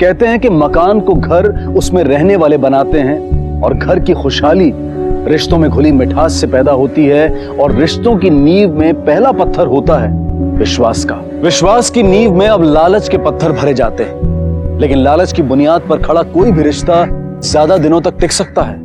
कहते हैं कि मकान को घर उसमें रहने वाले बनाते हैं और घर की खुशहाली रिश्तों में घुली मिठास से पैदा होती है और रिश्तों की नींव में पहला पत्थर होता है विश्वास का। विश्वास की नींव में अब लालच के पत्थर भरे जाते हैं, लेकिन लालच की बुनियाद पर खड़ा कोई भी रिश्ता ज्यादा दिनों तक टिक सकता है।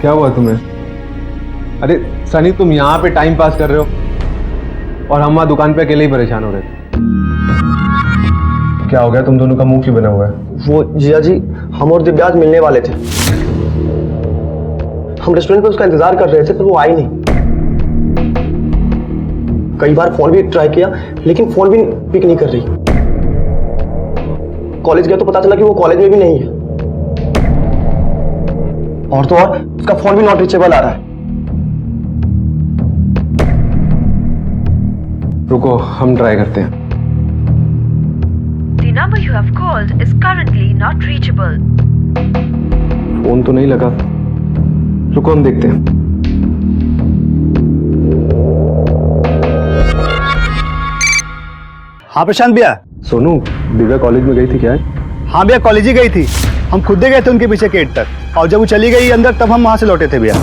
क्या हुआ तुम्हें? अरे सनी, तुम यहाँ पे टाइम पास कर रहे हो और हम वहाँ दुकान पे अकेले ही परेशान हो रहे थे। क्या हो गया? तुम दोनों का मुंह क्यों बना हुआ है? वो जिया जी, हम और दिव्या आज मिलने वाले थे। हम रेस्टोरेंट पे उसका इंतजार कर रहे थे पर वो आई नहीं। कई बार फोन भी ट्राई किया लेकिन फोन भी पिक नहीं कर रही। कॉलेज गया तो पता चला कि वो कॉलेज में भी नहीं है, और तो और उसका फोन भी नॉट रीचेबल आ रहा है। रुको, हम ट्राई करते हैं। The number you have called is currently not reachable. Phone तो नहीं लगा। रुको, हम देखते हैं। हाँ प्रशांत भैया। सोनू, दिव्या कॉलेज में गई थी क्या? हाँ भैया, कॉलेज ही गई थी। हम खुद ही गए थे उनके पीछे गेट तक, और जब वो चली गई अंदर तब हम वहां से लौटे थे भैया।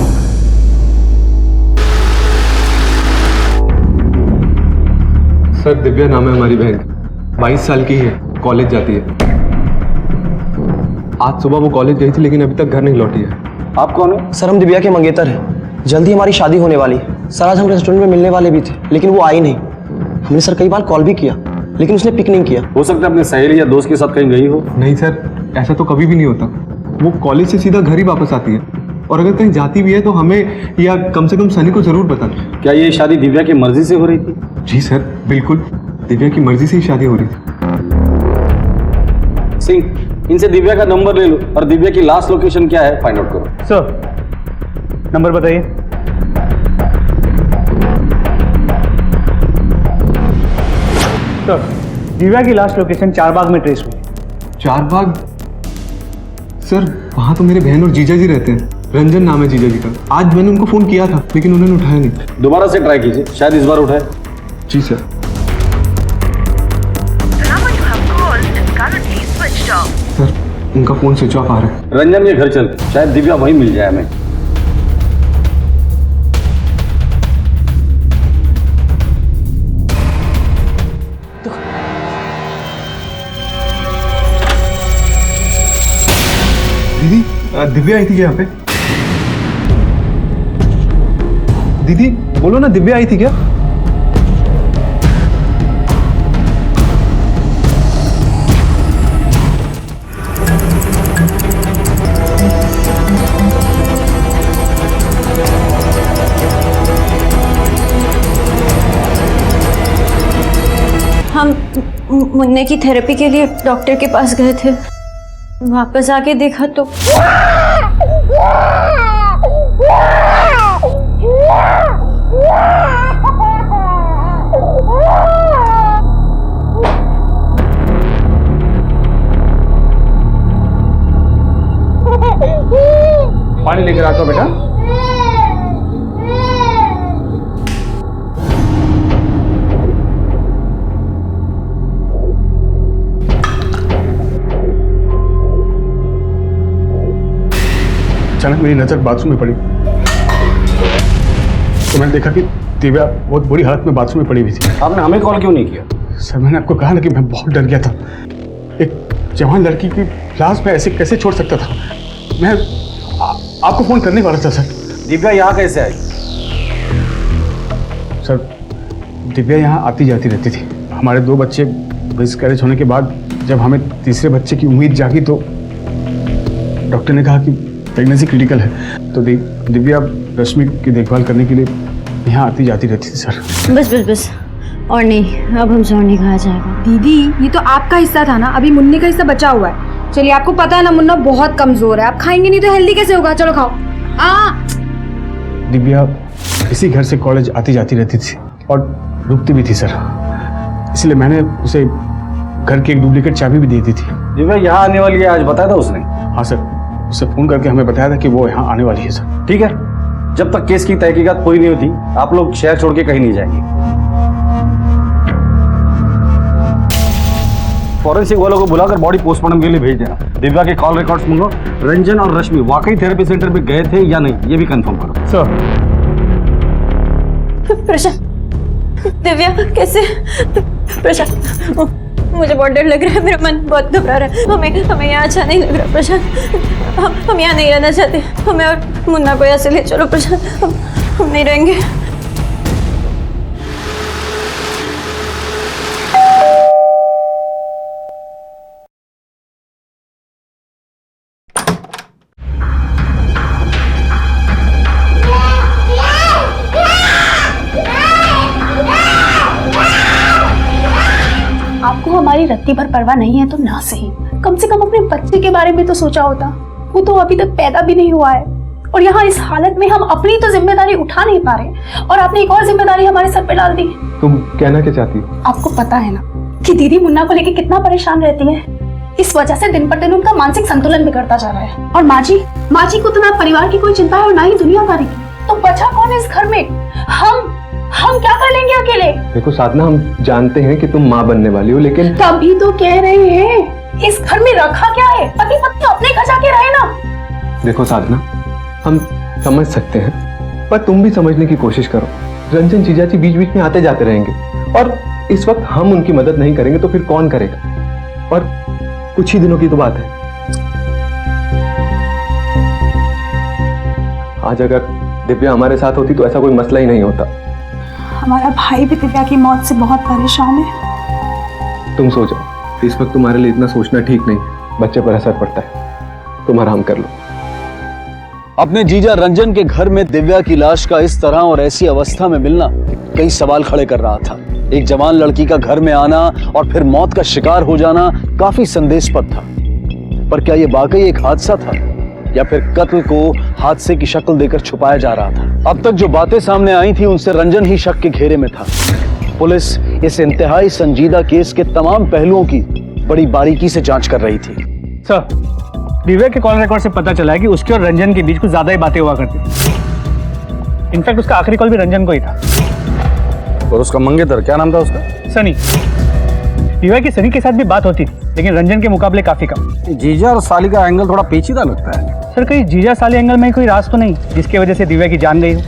सर, दिव्या नाम है हमारी बहन, 22 साल की है, कॉलेज जाती है। आज सुबह वो कॉलेज गई थी लेकिन अभी तक घर नहीं लौटी है। आप कौन हो? सर, हम दिव्या के मंगेतर हैं। जल्दी हमारी शादी होने वाली है। सर, आज हम रेस्टोरेंट में मिलने वाले भी थे लेकिन वो आई नहीं। हमने सर कई बार कॉल भी किया लेकिन उसने पिक नहीं किया। हो सकता है अपने सहेली या दोस्त के साथ कहीं गई हो। नहीं सर, ऐसा तो कभी भी नहीं होता। वो कॉलेज से सीधा घर ही वापस आती है, और अगर कहीं जाती भी है तो हमें या कम से कम सनी को जरूर बताना। क्या ये शादी दिव्या की मर्जी से हो रही थी? जी सर, बिल्कुल, दिव्या की मर्जी से ही शादी हो रही थी। सिंह, इनसे दिव्या का नंबर ले लो और दिव्या की लास्ट लोकेशन क्या है फाइंड आउट करो। सर, नंबर बताइए। सर, दिव्या की लास्ट लोकेशन चारबाग में ट्रेस हुई। चारबाग? सर, वहाँ तो मेरे बहन और जीजा जी रहते हैं। रंजन नाम है जीजा जी का। आज मैंने उनको फोन किया था लेकिन उन्होंने उठाया नहीं। दोबारा से ट्राई कीजिए, शायद इस बार उठाए। जी sir. The number you have called is currently switched off. Sir, उनका फोन स्विच ऑफ आ रहा है। रंजन के घर चलते, शायद दिव्या वहीं मिल जाए हमें। दीदी, दिव्या आई थी क्या यहाँ पे? दीदी बोलो ना, दिव्या आई थी क्या? हम मुन्ने की थेरेपी के लिए डॉक्टर के पास गए थे। वापस आके देखा तो पानी लेकर आता हूं बेटा। अचानक मेरी नजर बाथरूम में पड़ी तो मैंने देखा कि दिव्या बहुत बुरी हालत में बाथरूम में पड़ी हुई थी। आपने हमें कॉल क्यों नहीं किया? सर, मैंने आपको कहा ना कि मैं बहुत डर गया था। एक जवान लड़की की लाश में ऐसे कैसे छोड़ सकता था। मैं आपको फोन करने वाला था सर। दिव्या यहाँ कैसे आई? सर, दिव्या यहाँ आती जाती रहती थी। हमारे 2 बच्चे मिसकैरेज होने के बाद जब हमें तीसरे बच्चे की उम्मीद जागी तो डॉक्टर ने कहा कि प्रेगनेंसी क्रिटिकल है, तो दिव्या रश्मि की देखभाल करने के लिए यहाँ आती जाती रहती थी सर। बस बस बस, और नहीं, अब हमसे और नहीं खाया जाएगा। दीदी, ये तो आपका हिस्सा था ना, अभी मुन्ने का हिस्सा बचा हुआ है। चलिए, आपको पता है ना मुन्ना बहुत कमजोर है, आप खाएंगे नहीं तो हेल्दी कैसे होगा। चलो खाओ। दिव्या इसी घर से कॉलेज आती जाती रहती थी और रुकती भी थी सर, इसलिए मैंने उसे घर की एक डुप्लीकेट चाबी भी दे दी थी। दिव्या यहाँ आने वाली है आज बताया था उसने? हाँ सर, उससे फ़ोन करके हमें बताया था कि वो यहाँ आने वाली है सर। ठीक है, जब तक केस की तहकीकात पूरी नहीं होती आप लोग शहर छोड़ के कहीं नहीं जाएंगे। फॉरेंसिक वालों को बुलाकर बॉडी पोस्टमार्टम के लिए भेज देना। दिव्या के कॉल रिकॉर्ड्स मंगो। रंजन और रश्मि वाकई थेरेपी सेंटर पे गए थे या नहीं, ये भी कंफर्म करो। सर प्रशांत, दिव्या कैसे? प्रशांत, मुझे बहुत डर लग रहा है, मेरा मन बहुत घबरा रहा है। हमें यहाँ अच्छा नहीं लग रहा प्रशांत। हम यहाँ नहीं रहना चाहते। हमें और मुन्ना को यहाँ से ले चलो प्रशांत। हम नहीं रहेंगे। आपको हमारी रत्ती भर परवाह नहीं है तो ना सही, कम से कम अपने बच्चे के बारे में तो सोचा होता। वो तो अभी तक पैदा भी नहीं हुआ है और यहाँ इस हालत में हम अपनी तो जिम्मेदारी उठा नहीं पा रहे और आपने एक और जिम्मेदारी हमारे सर पे डाल दी। तुम कहना क्या चाहती हो? आपको पता है ना कि दीदी मुन्ना को लेकर कितना परेशान रहती है। इस वजह से दिन पर दिन उनका मानसिक संतुलन बिगड़ता जा रहा है। और माँ जी को तो ना परिवार की कोई चिंता है और ना ही दुनियादारी की। तो बचा कौन है इस घर में? हम क्या कर लेंगे अकेले? देखो साधना, हम जानते हैं कि तुम माँ बनने वाली हो, लेकिन तभी तो कह रहे हैं इस घर में रखा क्या है? पति पत्नी अपने घर जाके रहे ना। देखो साधना, हम समझ सकते हैं पर तुम भी समझने की कोशिश करो। रंजन जीजाजी बीच बीच में आते जाते रहेंगे और इस वक्त हम उनकी मदद नहीं करेंगे तो फिर कौन करेगा? और कुछ ही दिनों की तो बात है। आज अगर दिव्या हमारे साथ होती तो ऐसा कोई मसला ही नहीं होता। हमारा भाई भी दिव्या की मौत से बहुत परेशान है। तुम सो जाओ, इस वक्त तुम्हारे लिए इतना सोचना ठीक नहीं है। बच्चे पर असर पड़ता है, तुम आराम कर लो। अपने जीजा रंजन के घर में दिव्या की लाश का इस तरह और ऐसी अवस्था में मिलना कई सवाल खड़े कर रहा था। एक जवान लड़की का घर में आना और फिर मौत का शिकार हो जाना काफी संदेहास्पद था। पर क्या यह वाकई एक हादसा था या फिर कत्ल को हादसे की शक्ल देकर छुपाया जा रहा था? अब तक जो बातें सामने आई थी उनसे रंजन ही शक के घेरे में था। पुलिस इस इंतहाई संजीदा केस के तमाम पहलुओं की बड़ी बारीकी से जांच कर रही थी। सर, दिव्या के कॉल रिकॉर्ड से पता चला है कि उसके और रंजन के बीच कुछ ज्यादा ही बातें हुआ करती थी। इनफैक्ट उसका आखिरी कॉल भी रंजन को ही था। और उसका मंगेतर क्या नाम था उसका? सनी। दिव्या की सनी के साथ भी बात होती थी लेकिन रंजन के मुकाबले काफी कम। जीजा और साली का एंगल थोड़ा पेचीदा लगता है। सर, कहीं जीजा साली एंगल में कोई राज तो नहीं जिसकी वजह से दिव्या की जान गई हो?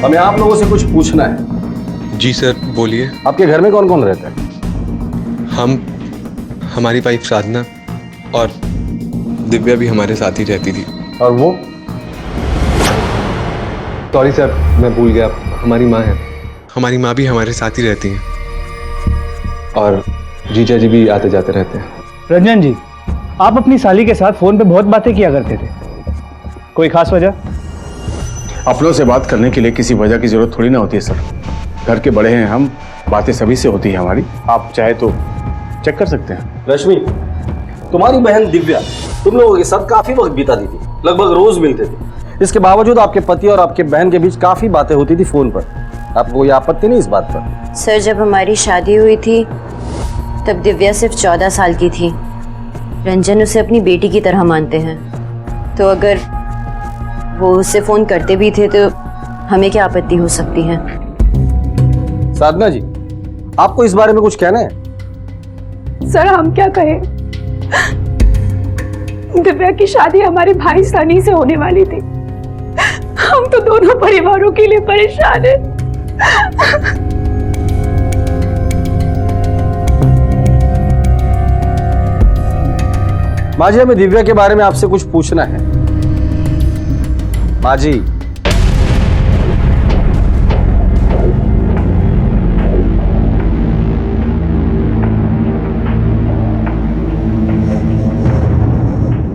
हमें आप लोगों से कुछ पूछना है। जी सर, बोलिए। आपके घर में कौन कौन रहता है? हमारी वाइफ साधना और दिव्या भी हमारे साथ ही रहती थी। और वो? सॉरी सर, मैं भूल गया, हमारी माँ है। हमारी माँ भी हमारे साथ ही रहती हैं। और जीजा जी भी आते जाते रहते हैं। रंजन जी, आप अपनी साली के साथ फोन पे बहुत बातें किया करते थे, कोई खास वजह? अपनों से बात करने के लिए किसी वजह की जरूरत थोड़ी ना होती है सर। घर के बड़े हैं हम, बातें सभी से होती है हमारी। आप चाहे तो चेक कर सकते हैं। रश्मि, तुम्हारी बहन दिव्या तुम लोगों के साथ काफी वक्त बिताती थी, लगभग रोज मिलते थे। इसके बावजूद आपके पति और आपके बहन के बीच काफी बातें होती थी फोन पर। आपको कोई आपत्ति नहीं इस बात पर? सर, जब हमारी शादी हुई थी तब दिव्या सिर्फ 14 साल की थी। रंजन उसे अपनी बेटी की तरह मानते हैं, तो अगर वो उससे फोन करते भी थे तो हमें क्या आपत्ति हो सकती है? साधना जी, आपको इस बारे में कुछ कहना है? सर, हम क्या कहें? दिव्या की शादी हमारे भाई सनी से होने वाली थी। हम तो दोनों परिवारों के लिए परेशान हैं। माँ जी, हमें दिव्या के बारे में आपसे कुछ पूछना है। माँ जी,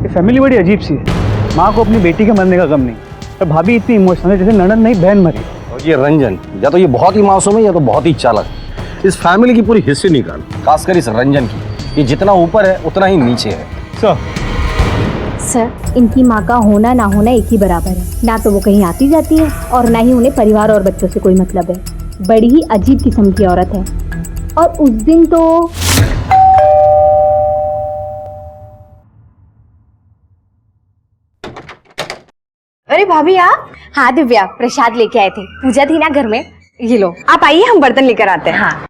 फैमिली बड़ी अजीब सी है। माँ को अपनी बेटी के मरने का गम नहीं, पर भाभी इतनी इमोशनल है जैसे ननद नहीं बहन मरी। और ये रंजन, या तो ये बहुत ही मासूम है या तो बहुत ही चालाक। इस फैमिली की पूरी हिस्ट्री निकाल, खासकर इस रंजन की। ये जितना ऊपर है उतना ही नीचे है। सर, इनकी माँ का होना ना होना एक ही बराबर है। ना तो वो कहीं आती जाती है और ना ही उन्हें परिवार और बच्चों से कोई मतलब है। बड़ी ही अजीब किस्म की औरत है। और उस दिन तो भाभी आप? हाँ दिव्या, प्रसाद लेके आए थे, पूजा थी ना घर में। ये लो। आप आइए, हम बर्तन लेकर आते हैं। हाँ।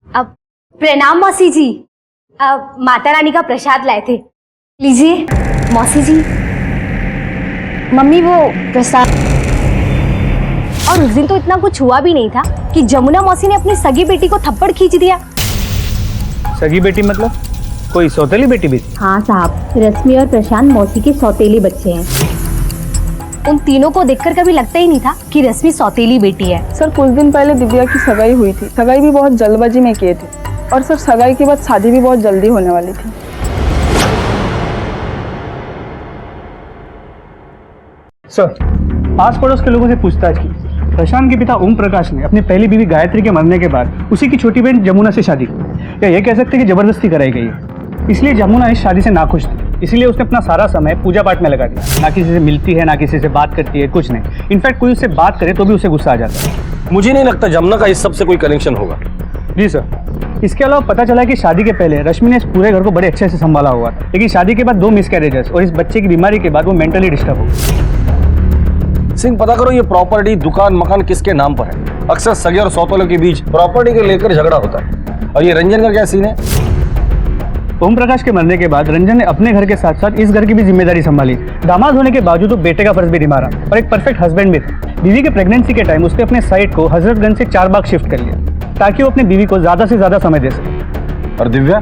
अब प्रणाम मौसी जी, अब माता रानी का प्रसाद लाए थे, लीजिए। मौसी जी, मम्मी वो प्रसाद। और उस दिन तो इतना कुछ हुआ भी नहीं था कि जमुना मौसी ने अपनी सगी बेटी को थप्पड़ खींच दिया। सगी बेटी मतलब कोई सौतेली बेटी भी? हाँ साहब, रश्मि और प्रशांत मौसी के सौतेली बच्चे हैं। उन तीनों को देखकर कभी लगता ही नहीं था कि रश्मि सौतेली बेटी है। सर कुछ दिन पहले दिव्या की सगाई हुई थी, सगाई भी बहुत जल्दबाजी में किए थे, और सर सगाई के बाद शादी भी बहुत जल्दी होने वाली थी। सर, आस पड़ोस के लोगों से पूछताछ की, प्रशांत के पिता ओम प्रकाश ने अपनी पहली बीवी गायत्री के मरने के बाद उसी की छोटी बहन जमुना से शादी की, या ये कह सकते हैं कि जबरदस्ती कराई गई है। इसलिए जमुना इस शादी से नाखुश थी, इसलिए उसने अपना सारा समय पूजा पाठ में लगा दिया। ना किसी से मिलती है, ना किसी से बात करती है, कुछ नहीं। इनफैक्ट कोई उससे बात करे तो भी उसे गुस्सा आ जाता है। मुझे नहीं लगता जमुना का इस सब से कोई कनेक्शन होगा। जी सर। इसके अलावा पता चला कि शादी के पहले रश्मि ने इस पूरे घर को बड़े अच्छे से संभाला हुआ था, लेकिन शादी के बाद 2 मिसकैरेजेस और इस बच्चे की बीमारी के बाद वो मेंटली डिस्टर्ब हो गई। सिंह, पता करो ये प्रॉपर्टी, दुकान, मकान किसके नाम पर है। अक्सर सगे और सौतेलों के बीच प्रॉपर्टी के लेकर झगड़ा होता है। और ये रंजन का क्या सीन है? ओम प्रकाश के मरने के बाद रंजन ने अपने घर के साथ साथ इस घर की भी जिम्मेदारी संभाली। दामाद होने के बावजूद वो बेटे का फर्ज भी निभा रहा और एक परफेक्ट हस्बैंड भी था। बीवी के प्रेगनेंसी के टाइम उसने अपने साइट को हजरतगंज से 4 बाग शिफ्ट कर लिया ताकि वो अपनी बीवी को ज्यादा से ज्यादा समय दे सके। और दिव्या?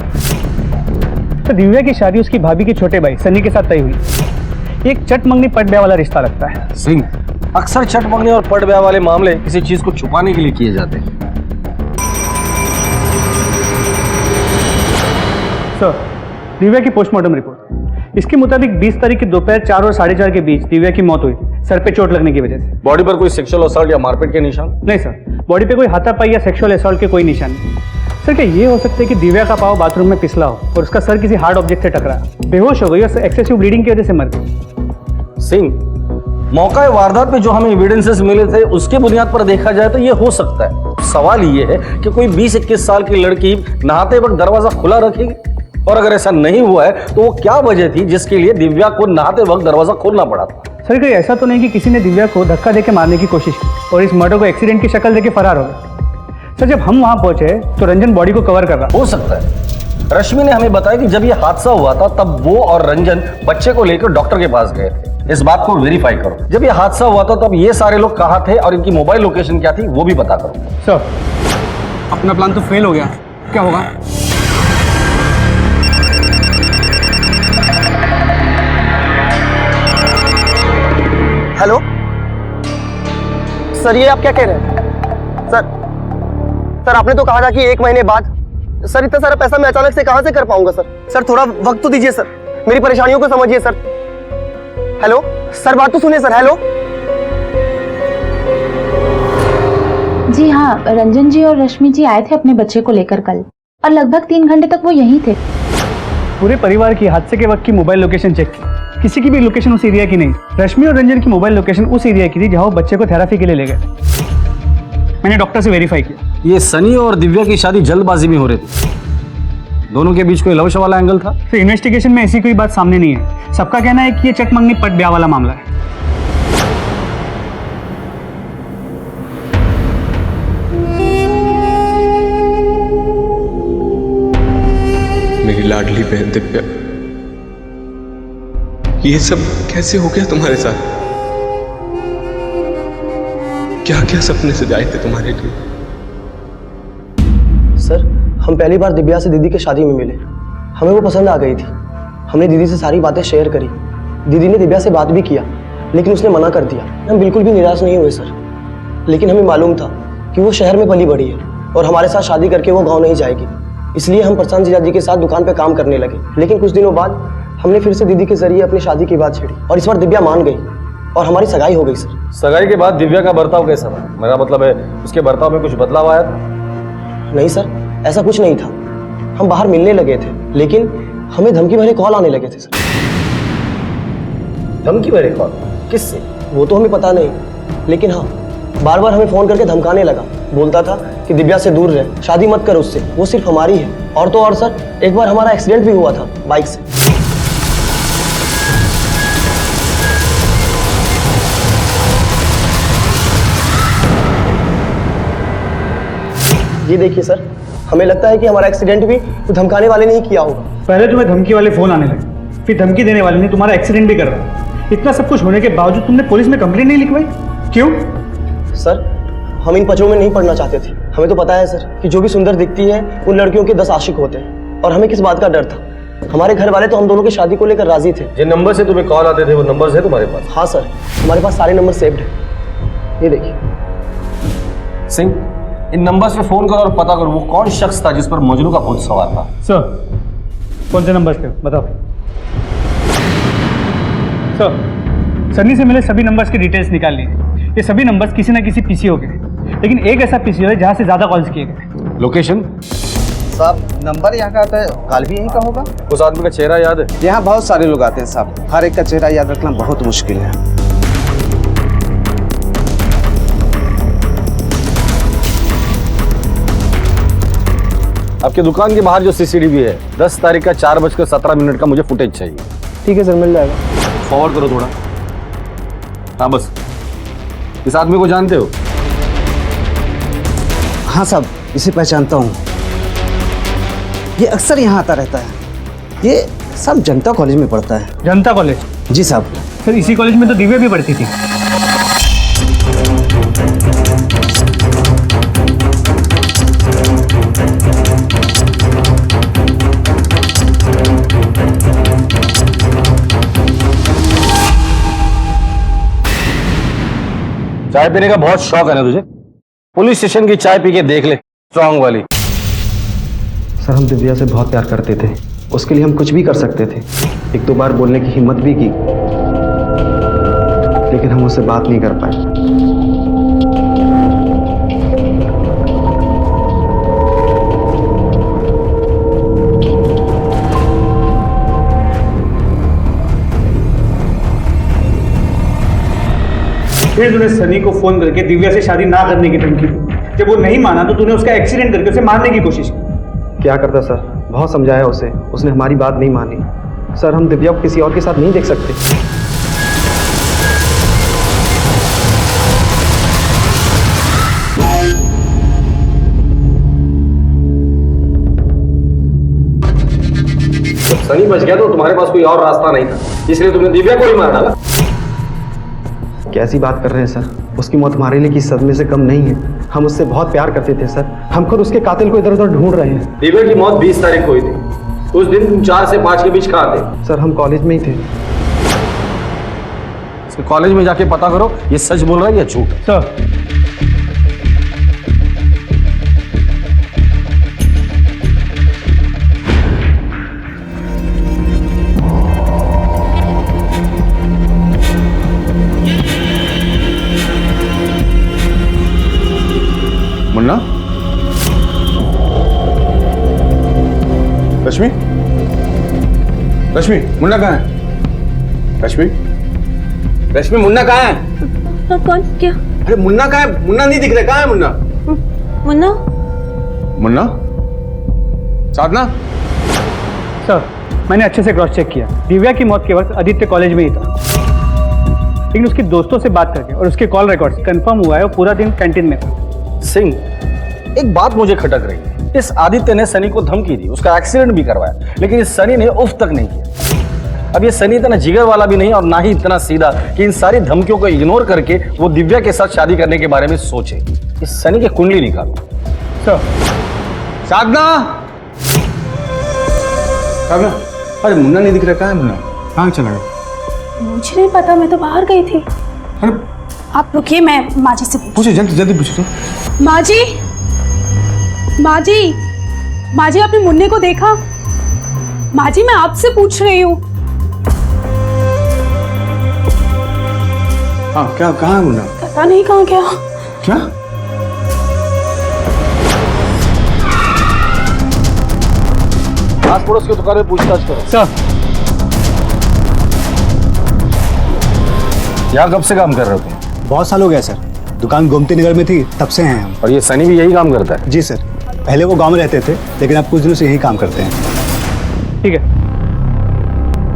तो दिव्या की शादी उसकी भाभी के छोटे भाई सनी के साथ तय हुई। एक चट मंगनी पट ब्याह वाला रिश्ता लगता है। सिंह, अक्सर चट मंगनी और पट ब्याह वाले मामले किसी चीज को छुपाने के लिए किए जाते हैं। सर, दिव्या की पोस्टमार्टम रिपोर्ट, इसके मुताबिक 20 तारीख की दोपहर 4 और 4:30 के बीच दिव्या की मौत हुई, सर पे चोट लगने की वजह से। बॉडी पर कोई सेक्सुअल असॉल्ट या मारपीट के निशान? नहीं सर, बॉडी पे कोई हाथापाई या सेक्सुअल असॉल्ट के कोई निशान नहीं। सर, क्या ये हो सकता है कि दिव्या का पाँव बाथरूम में फिसला हो और उसका सर किसी हार्ड ऑब्जेक्ट से टकरा, बेहोश हो गई और एक्सेसिव ब्लीडिंग की वजह से मर गई? सिंह, मौका वारदात पे जो हमें एविडेंसेस मिले थे उसके बुनियाद पर देखा जाए तो ये हो सकता है। सवाल ये है कि कोई 20-21 साल की लड़की नहाते वक्त दरवाजा खुला रखेगी, और अगर ऐसा नहीं हुआ है तो वो क्या वजह थी जिसके लिए दिव्या को नहाते वक्त दरवाजा खोलना पड़ा था? सर, कोई ऐसा तो नहीं कि किसी ने दिव्या को धक्का देके मारने की कोशिश की और इस मर्डर को एक्सीडेंट की शक्ल देके फरार हो गए। सर, जब हम वहां पहुंचे तो रंजन बॉडी को कवर कर रहा। हो सकता है। रश्मि ने हमें बताया कि जब ये हादसा हुआ था तब वो और रंजन बच्चे को लेकर डॉक्टर के पास गए थे। इस बात को वेरीफाई करो। जब ये हादसा हुआ था तब ये सारे लोग कहाँ थे और इनकी मोबाइल लोकेशन क्या थी वो भी पता करो। सर, अपना प्लान तो फेल हो गया, क्या होगा? हेलो सर, ये आप क्या कह रहे हैं? सर आपने तो कहा था कि 1 महीने बाद। सर, इतना सारा पैसा मैं अचानक से कहां से कर पाऊंगा सर? थोड़ा वक्त तो दीजिए सर, मेरी परेशानियों को समझिए सर। हेलो सर, बात तो सुनिए सर। हेलो जी हाँ, रंजन जी और रश्मि जी आए थे अपने बच्चे को लेकर कल, और लगभग 3 घंटे तक वो यहीं थे। पूरे परिवार की हादसे के वक्त की मोबाइल लोकेशन चेक की, किसी की भी लोकेशन उस एरिया की नहीं। रश्मि और रंजन की मोबाइल लोकेशन उस एरिया की थी जहां वो बच्चे को थेरेपी के लिए ले गए। मैंने डॉक्टर से वेरीफाई किया। ये सनी और दिव्या की शादी जल्दबाजी में हो रही थी, दोनों के बीच कोई लव वाला एंगल था? तो इन्वेस्टिगेशन में ऐसी कोई बात सामने नहीं है। सबका कहना है कि ये चट मंगनी पट ब्याह वाला मामला है। मेरी लाडली बहन दिव्या, ये सब कैसे हो गया तुम्हारे साथ? क्या क्या सपने सजाए थे तुम्हारे लिए? सर, हम पहली बार दिव्या से दीदी की शादी में मिले। हमें वो पसंद आ गई थी। हमने दीदी से सारी बातें शेयर करी। दीदी ने दिव्या से बात भी किया, लेकिन उसने मना कर दिया। हम बिल्कुल भी निराश नहीं हुए सर, लेकिन हमें मालूम था कि वो शहर में पली बड़ी है और हमारे साथ शादी करके वो गाँव नहीं जाएगी। इसलिए हम प्रशांत जीजा जी के साथ दुकान पर काम करने लगे। लेकिन कुछ दिनों बाद हमने फिर से दीदी के जरिए अपनी शादी की बात छेड़ी और इस बार दिव्या मान गई और हमारी सगाई हो गई सर। सगाई के बाद दिव्या का बर्ताव कैसा था? मेरा मतलब है उसके बर्ताव में कुछ बदलाव आया था? नहीं सर, ऐसा कुछ नहीं था। हम बाहर मिलने लगे थे, लेकिन हमें धमकी भरे कॉल आने लगे थे सर। धमकी भरे कॉल? किससे? वो तो हमें पता नहीं, लेकिन हाँ, बार बार हमें फोन करके धमकाने लगा। बोलता था कि दिव्या से दूर रहे, शादी मत कर उससे, वो सिर्फ हमारी है। और तो और सर, एक बार हमारा एक्सीडेंट भी हुआ था बाइक से। ये देखिए सर, हमें लगता है कि हमारा एक्सीडेंट भी तो धमकाने वाले ने ही किया होगा। पहले तुम्हें धमकी वाले फोन आने लगे, फिर धमकी देने वाले ने तुम्हारा एक्सीडेंट भी कर रहा। इतना सब कुछ होने के बावजूद तुमने पुलिस में कंप्लेंट नहीं लिखवाई, क्यों? सर, हम इन पचड़ों में नहीं पड़ना चाहते थे। हमें तो पता है सर कि जो भी सुंदर दिखती है उन लड़कियों के 10 आशिक होते हैं, और हमें किस बात का डर था? हमारे घर वाले तो हम दोनों की शादी को लेकर राजी थे। जिन नंबर से तुम्हें कॉल आते थे वो नंबर है तुम्हारे पास? हाँ सर, हमारे पास सारे नंबर सेव्ड है। ये देखिए। सिंह, इन नंबर्स पे फोन करो और पता करो वो कौन शख्स था जिस पर मजनू का भूत सवार था। सर, कौन से नंबर्स पे बताओ। सर, सन्नी से मिले सभी नंबर्स की डिटेल्स निकाल लिए। ये सभी नंबर्स किसी ना किसी पीसीओ के, लेकिन एक ऐसा पीसीओ है जहां से ज्यादा कॉल्स किए गए। लोकेशन? साहब, नंबर यहाँ का आता है, कॉल भी यहीं का होगा। उस आदमी का चेहरा याद है? यहाँ बहुत सारे लोग आते हैं साहब, हर एक का चेहरा याद रखना बहुत मुश्किल है। आपकी दुकान के बाहर जो सीसीटीवी है 10 तारीख का 4:17 का मुझे फुटेज चाहिए। ठीक है सर, मिल जाएगा। फॉरवर्ड करो थोड़ा। हाँ बस। इस आदमी को जानते हो? हाँ साहब, इसे पहचानता हूँ, ये अक्सर यहाँ आता रहता है। ये सब जनता कॉलेज में पढ़ता है। जनता कॉलेज? जी साहब। सर, इसी कॉलेज में तो दिव्या भी पढ़ती थी। चाय पीने का बहुत शौक है ना तुझे? पुलिस स्टेशन की चाय पी के देख ले, स्ट्रांग वाली। सर, हम दिव्या से बहुत प्यार करते थे, उसके लिए हम कुछ भी कर सकते थे। 1-2 बार बोलने की हिम्मत भी की, लेकिन हम उससे बात नहीं कर पाए। फिर तूने सनी को फोन करके दिव्या से शादी ना करने की धमकी दी। जब वो नहीं माना तो तूने उसका एक्सीडेंट करके उसे मारने की कोशिश की। क्या करता सर, बहुत समझाया उसे, उसने हमारी बात नहीं मानी। सर, हम दिव्या को किसी और के साथ नहीं देख सकते। सनी बच गया तो तुम्हारे पास कोई और रास्ता नहीं था, इसलिए तुमने दिव्या को ही मार डाला। कैसी बात कर रहे हैं सर, उसकी मौत हमारे लिए किसी सदमे से कम नहीं है। हम उससे बहुत प्यार करते थे सर, हम खुद उसके कातिल को इधर उधर ढूंढ रहे हैं। दिव्या की मौत 20 तारीख को हुई थी। उस दिन तुम 4 से 5 के बीच कहाँ थे? सर, हम कॉलेज में ही थे। इसके कॉलेज में जाके पता करो ये सच बोल रहा है या झूठ। सर, मुन्ना? रश्मि? रश्मि, मुन्ना कहाँ है? रश्मि? रश्मि, मुन्ना कहाँ है? कौन? क्या? अरे मुन्ना कहाँ है? मुन्ना नहीं दिख रहा, कहाँ है मुन्ना? मुन्ना? मुन्ना? साधना? सर, मैंने अच्छे से क्रॉस चेक किया। दिव्या की मौत के वक्त आदित्य कॉलेज में ही था, लेकिन उसके दोस्तों से बात करके और उसके कॉल रिकॉर्ड से कंफर्म हुआ है वो पूरा दिन कैंटीन में था। सिंह, एक बात मुझे खटक रही है। इस आदित्य ने सनी को धमकी दी, उसका एक्सीडेंट भी करवाया, लेकिन इस सनी ने उफ तक नहीं किया। अब ये सनी इतना जिगर वाला भी नहीं और ना ही इतना सीधा कि इन सारी धमकियों को इग्नोर करके वो दिव्या के साथ शादी करने के बारे में सोचे। इस सनी की कुंडली निकालो। सर, साधना? साधना? अरे मुन्ना नहीं दिख रहा, कहाँ है मुन्ना? कहाँ चला गया? मुझे नहीं पता, मैं तो बाहर गई थी। अरे आप रुकिए, मैं माँ जी से पूछो, जल्दी जल्दी पूछो। माँ जी, माँ जी, माँ जी, आपने मुन्ने को देखा? माँ जी, मैं आपसे पूछ रही हूँ। हाँ, क्या, कहाँ है मुन्ना? पता नहीं कहाँ गया। क्या? आस पड़ोस की दुकान में पूछताछ करो। सर, यहाँ कब से काम कर रहे हो तुम? बहुत साल हो गया सर, दुकान गोमती नगर में थी तब से हैं हम। और ये सनी भी यही काम करता है? जी सर, पहले वो गांव में रहते थे, लेकिन अब कुछ दिनों से यही काम करते हैं। ठीक है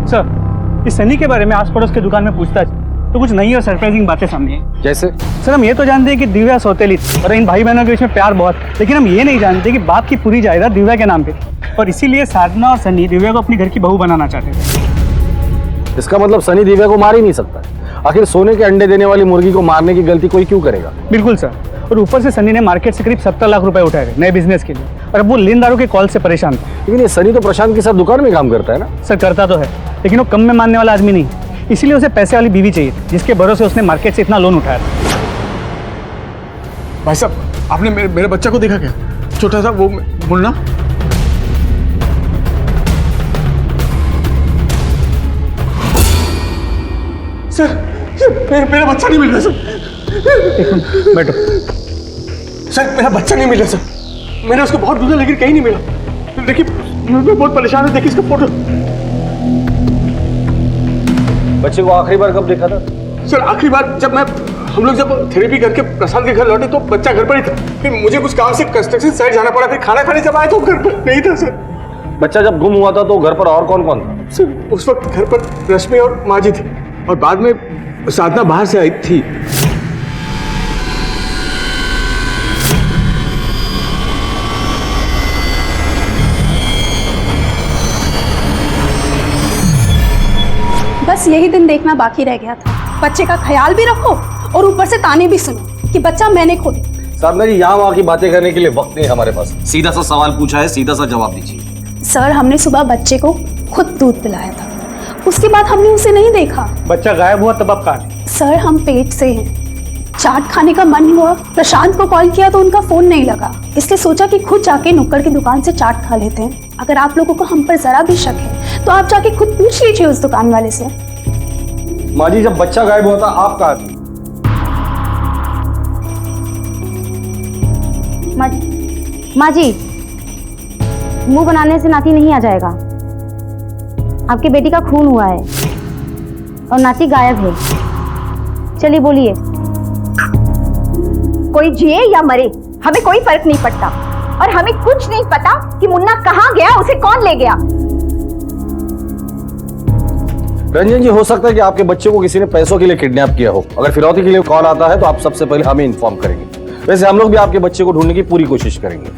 सर, इस सनी के बारे में आस पड़ोस के दुकान में पूछताछ तो कुछ नई और सरप्राइजिंग बातें सामने आई। जैसे? सर हम ये तो जानते हैं कि दिव्या सौतेली थी और इन भाई बहनों के बीच में प्यार बहुत, लेकिन हम ये नहीं जानते कि बाप की पूरी जायदाद दिव्या के नाम पे थी और इसीलिए साधना और सनी दिव्या को अपनी घर की बहू बनाना चाहते थे। इसका मतलब सनी दिव्या को मार ही नहीं सकता। आखिर सोने के अंडे देने वाली मुर्गी को मारने की गलती कोई क्यों करेगा? बिल्कुल सर, और ऊपर से सनी ने मार्केट से करीब 70 लाख रुपए उठाए थे नए बिजनेस के लिए और अब वो लेनदारों के कॉल से परेशान था। लेकिन ये सनी तो प्रशांत के साथ दुकान में काम करता है ना? सर करता तो है, लेकिन वो कम में मानने वाला आदमी नहीं, इसीलिए उसे पैसे वाली बीवी चाहिए थी जिसके भरोसे उसने मार्केट से इतना लोन उठाया था। भाई साहब आपने मेरे बच्चा को देखा क्या? छोटा सा वो मुन्ना। सर मेरा बच्चा नहीं मिल रहा सर। एक मिनट बैठो। सर मेरा बच्चा नहीं मिल रहा सर, मैंने उसको बहुत ढूंढा लेकिन कहीं नहीं मिला। देखिए मैं बहुत परेशान हूँ, देखिए इसका फोटो। बच्चे को आखिरी बार कब देखा था? सर आखिरी बार जब हम लोग जब थेरेपी करके प्रशांत के घर लौटे तो बच्चा घर पर ही था। फिर मुझे कुछ काम से कंस्ट्रक्शन साइट जाना पड़ा, फिर खाना खाने जब आए तो घर पर नहीं था सर। बच्चा जब गुम हुआ था तो घर पर और कौन कौन था? सर उस वक्त घर पर रश्मि और माजी थी और बाद में साधना बाहर से आई थी। बस यही दिन देखना बाकी रह गया था। बच्चे का ख्याल भी रखो और ऊपर से ताने भी सुनो कि बच्चा मैंने खो दिया। साधना जी यहाँ वहाँ की बातें करने के लिए वक्त नहीं हमारे पास। सीधा सा सवाल पूछा है, सीधा सा जवाब दीजिए। सर हमने सुबह बच्चे को खुद दूध पिलाया था, उसके बाद हमने उसे नहीं देखा। बच्चा गायब हुआ तब आप कहाँ? सर हम पेट से हैं, चाट खाने का मन हुआ, प्रशांत को कॉल किया तो उनका फोन नहीं लगा, इसलिए सोचा कि खुद जाके नुक्कड़ की दुकान से चाट खा लेते हैं। अगर आप लोगों को हम पर जरा भी शक है तो आप जाके खुद पूछ लीजिए उस दुकान वाले से। माँ जी जब बच्चा गायब हुआ था आप कहाँ थी? माँ जी मुंह बनाने से नाती नहीं आ जाएगा। आपकी बेटी का खून हुआ है और नाती गायब है। चलिए बोलिए। कोई जिए या मरे हमें कोई फर्क नहीं पड़ता और हमें कुछ नहीं पता कि मुन्ना कहाँ गया, उसे कौन ले गया। रंजन जी हो सकता है कि आपके बच्चे को किसी ने पैसों के लिए किडनैप किया हो। अगर फिरौती के लिए कॉल आता है तो आप सबसे पहले हमें इन्फॉर्म करेंगे। वैसे हम लोग भी आपके बच्चे को ढूंढने की पूरी कोशिश करेंगे।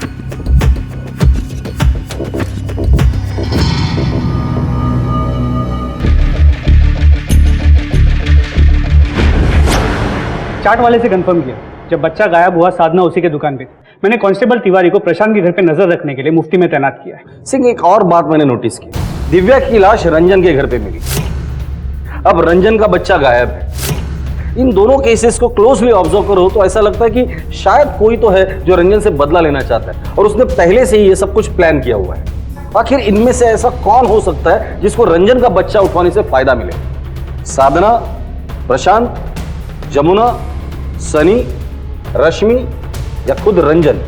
चाट वाले से कंफर्म किया, जब बच्चा गायब हुआ साधना उसी के दुकान पे थी। मैंने कांस्टेबल तिवारी को प्रशांत के घर पे नजर रखने के लिए मुफ्ती में तैनात किया है। सिंह एक और बात मैंने नोटिस की, दिव्या की लाश रंजन के घर पे मिली। अब रंजन का बच्चा गायब है। इन दोनों केसेस को क्लोजली ऑब्जर्व करो तो ऐसा लगता है कि शायद कोई तो है जो रंजन से बदला लेना चाहता है और उसने पहले से ही ये सब कुछ प्लान किया हुआ है। आखिर इनमें से ऐसा कौन हो सकता है जिसको रंजन का बच्चा उठवाने से फायदा मिले? साधना, प्रशांत, जमुना, सनी, रश्मि या खुद रंजन?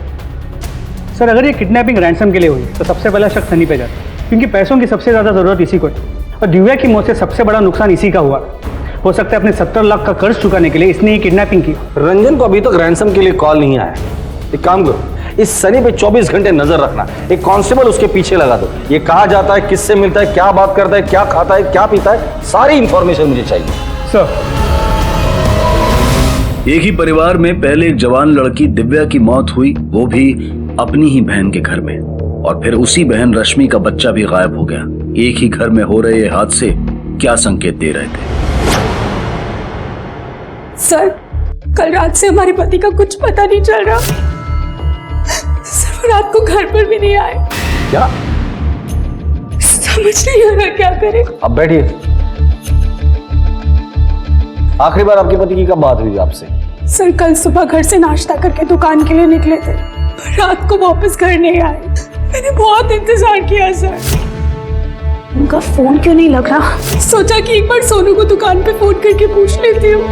सर अगर ये किडनैपिंग रैंसम के लिए हुई तो सबसे पहला शक सनी पे जाता है, क्योंकि पैसों की सबसे ज्यादा जरूरत इसी को है और दिव्या की मौत से सबसे बड़ा नुकसान इसी का हुआ। हो सकता है अपने 70 लाख का कर्ज चुकाने के लिए इसने ही किडनैपिंग की। रंजन को अभी तक रैंसम के लिए कॉल नहीं आया। एक काम करो, इस सनी पे 24 घंटे नजर रखना, एक कांस्टेबल उसके पीछे लगा दो। ये कहाँ जाता है, किससे मिलता है, क्या बात करता है, क्या खाता है, क्या पीता है, सारी इंफॉर्मेशन मुझे चाहिए। सर एक ही परिवार में पहले एक जवान लड़की दिव्या की मौत हुई, वो भी अपनी ही बहन के घर में, और फिर उसी बहन रश्मि का बच्चा भी गायब हो गया। एक ही घर में हो रहे ये हादसे क्या संकेत दे रहे थे? सर कल रात से हमारे पति का कुछ पता नहीं चल रहा। सर वो रात को घर पर भी नहीं आए। क्या? समझ नहीं आ रहा क्या करें। अब बैठिए। आखिरी बार आपके पति की कब बात हुई आपसे? सर कल सुबह घर से नाश्ता करके दुकान के लिए निकले थे, रात को वापस घर नहीं आए। मैंने बहुत इंतजार किया सर, उनका फोन क्यों नहीं लग रहा। सोचा कि एक बार सोनू को दुकान पे फोन करके पूछ लेती हूँ,